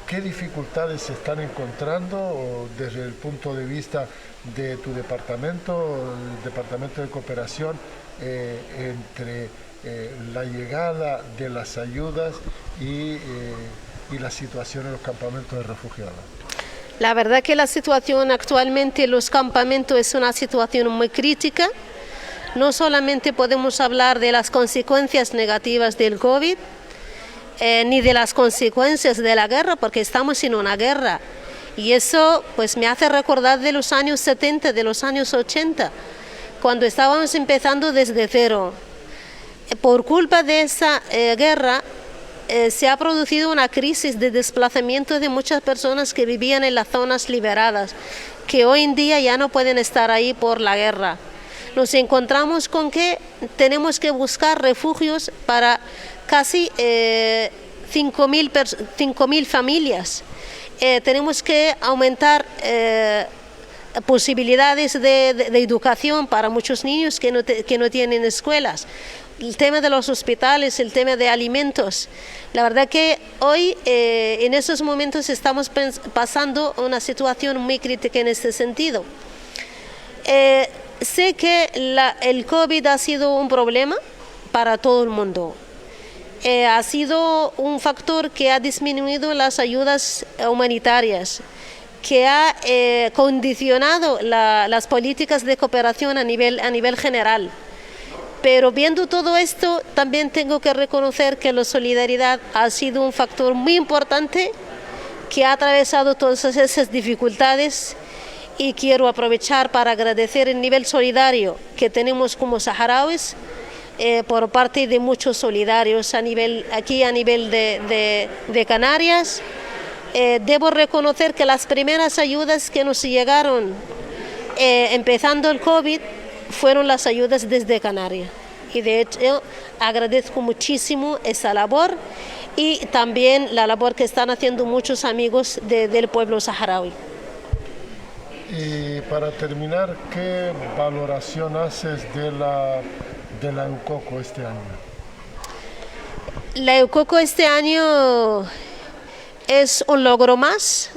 ¿Qué dificultades se están encontrando desde el punto de vista de tu departamento, el Departamento de Cooperación, entre la llegada de las ayudas y la situación en los campamentos de refugiados? La verdad que la situación actualmente en los campamentos es una situación muy crítica. No solamente podemos hablar de las consecuencias negativas del COVID, ni de las consecuencias de la guerra, porque estamos en una guerra. Y eso pues me hace recordar de los años 70, de los años 80, cuando estábamos empezando desde cero. Por culpa de esa guerra se ha producido una crisis de desplazamiento de muchas personas que vivían en las zonas liberadas, que hoy en día ya no pueden estar ahí por la guerra. Nos encontramos con que tenemos que buscar refugios para casi 5.000 familias. Tenemos que aumentar posibilidades de educación para muchos niños que no tienen escuelas. El tema de los hospitales, el tema de alimentos. La verdad que hoy, en estos momentos, estamos pasando una situación muy crítica en este sentido. Sé que el COVID ha sido un problema para todo el mundo. Ha sido un factor que ha disminuido las ayudas humanitarias, que ha condicionado las políticas de cooperación a nivel general. Pero viendo todo esto, también tengo que reconocer que la solidaridad ha sido un factor muy importante que ha atravesado todas esas dificultades, y quiero aprovechar para agradecer el nivel solidario que tenemos como saharauis por parte de muchos solidarios aquí a nivel de Canarias. Debo reconocer que las primeras ayudas que nos llegaron empezando el COVID fueron las ayudas desde Canarias, y de hecho agradezco muchísimo esa labor y también la labor que están haciendo muchos amigos del pueblo saharaui. Y para terminar, ¿qué valoración haces de la EUCOCO este año? La EUCOCO este año es un logro más,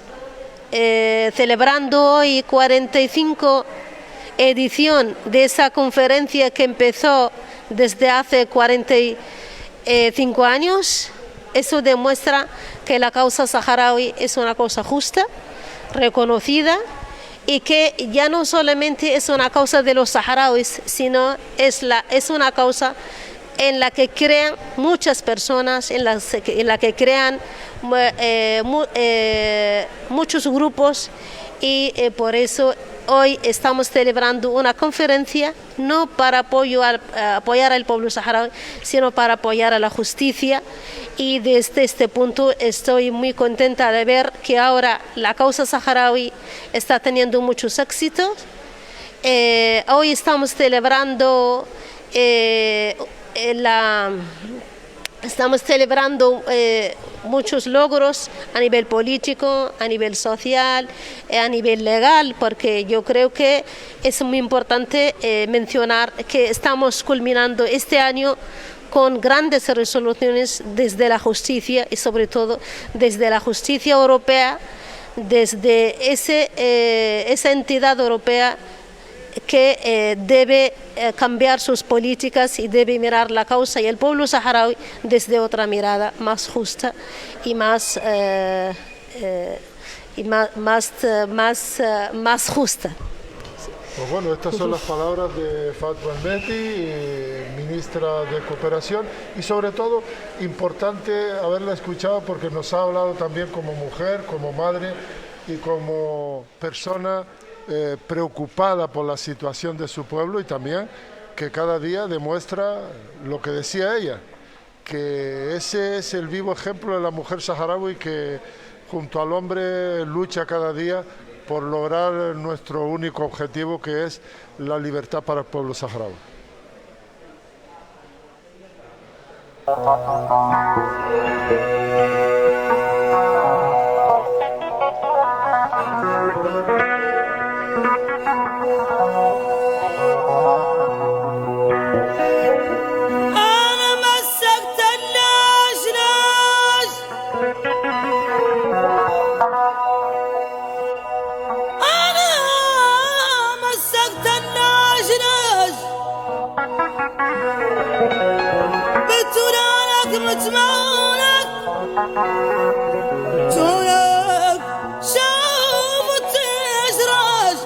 celebrando hoy 45 edición de esa conferencia que empezó desde hace 45 años. Eso demuestra que la causa saharaui es una causa justa, reconocida, y que ya no solamente es una causa de los saharauis, sino es una causa en la que crean muchas personas, en la que crean muchos grupos, y por eso hoy estamos celebrando una conferencia no para apoyar al pueblo saharaui, sino para apoyar a la justicia. Y desde este punto estoy muy contenta de ver que ahora la causa saharaui está teniendo muchos éxitos. Hoy estamos celebrando muchos logros a nivel político, a nivel social, a nivel legal, porque yo creo que es muy importante mencionar que estamos culminando este año con grandes resoluciones desde la justicia, y sobre todo desde la justicia europea, desde esa entidad europea que debe cambiar sus políticas y debe mirar la causa y el pueblo saharaui desde otra mirada más justa y más justa. Pues bueno, estas son las palabras de Fatma El-Mehdi, ministra de Cooperación, y sobre todo importante haberla escuchado porque nos ha hablado también como mujer, como madre y como persona preocupada por la situación de su pueblo, y también que cada día demuestra lo que decía ella, que ese es el vivo ejemplo de la mujer saharaui que junto al hombre lucha cada día por lograr nuestro único objetivo, que es la libertad para el pueblo saharaui. تونك شوفت تشرج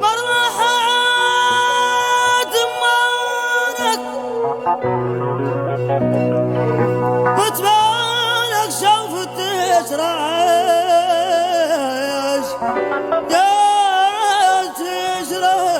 مرمحة دمانك وتبانك شوفت تشرج يا تشرج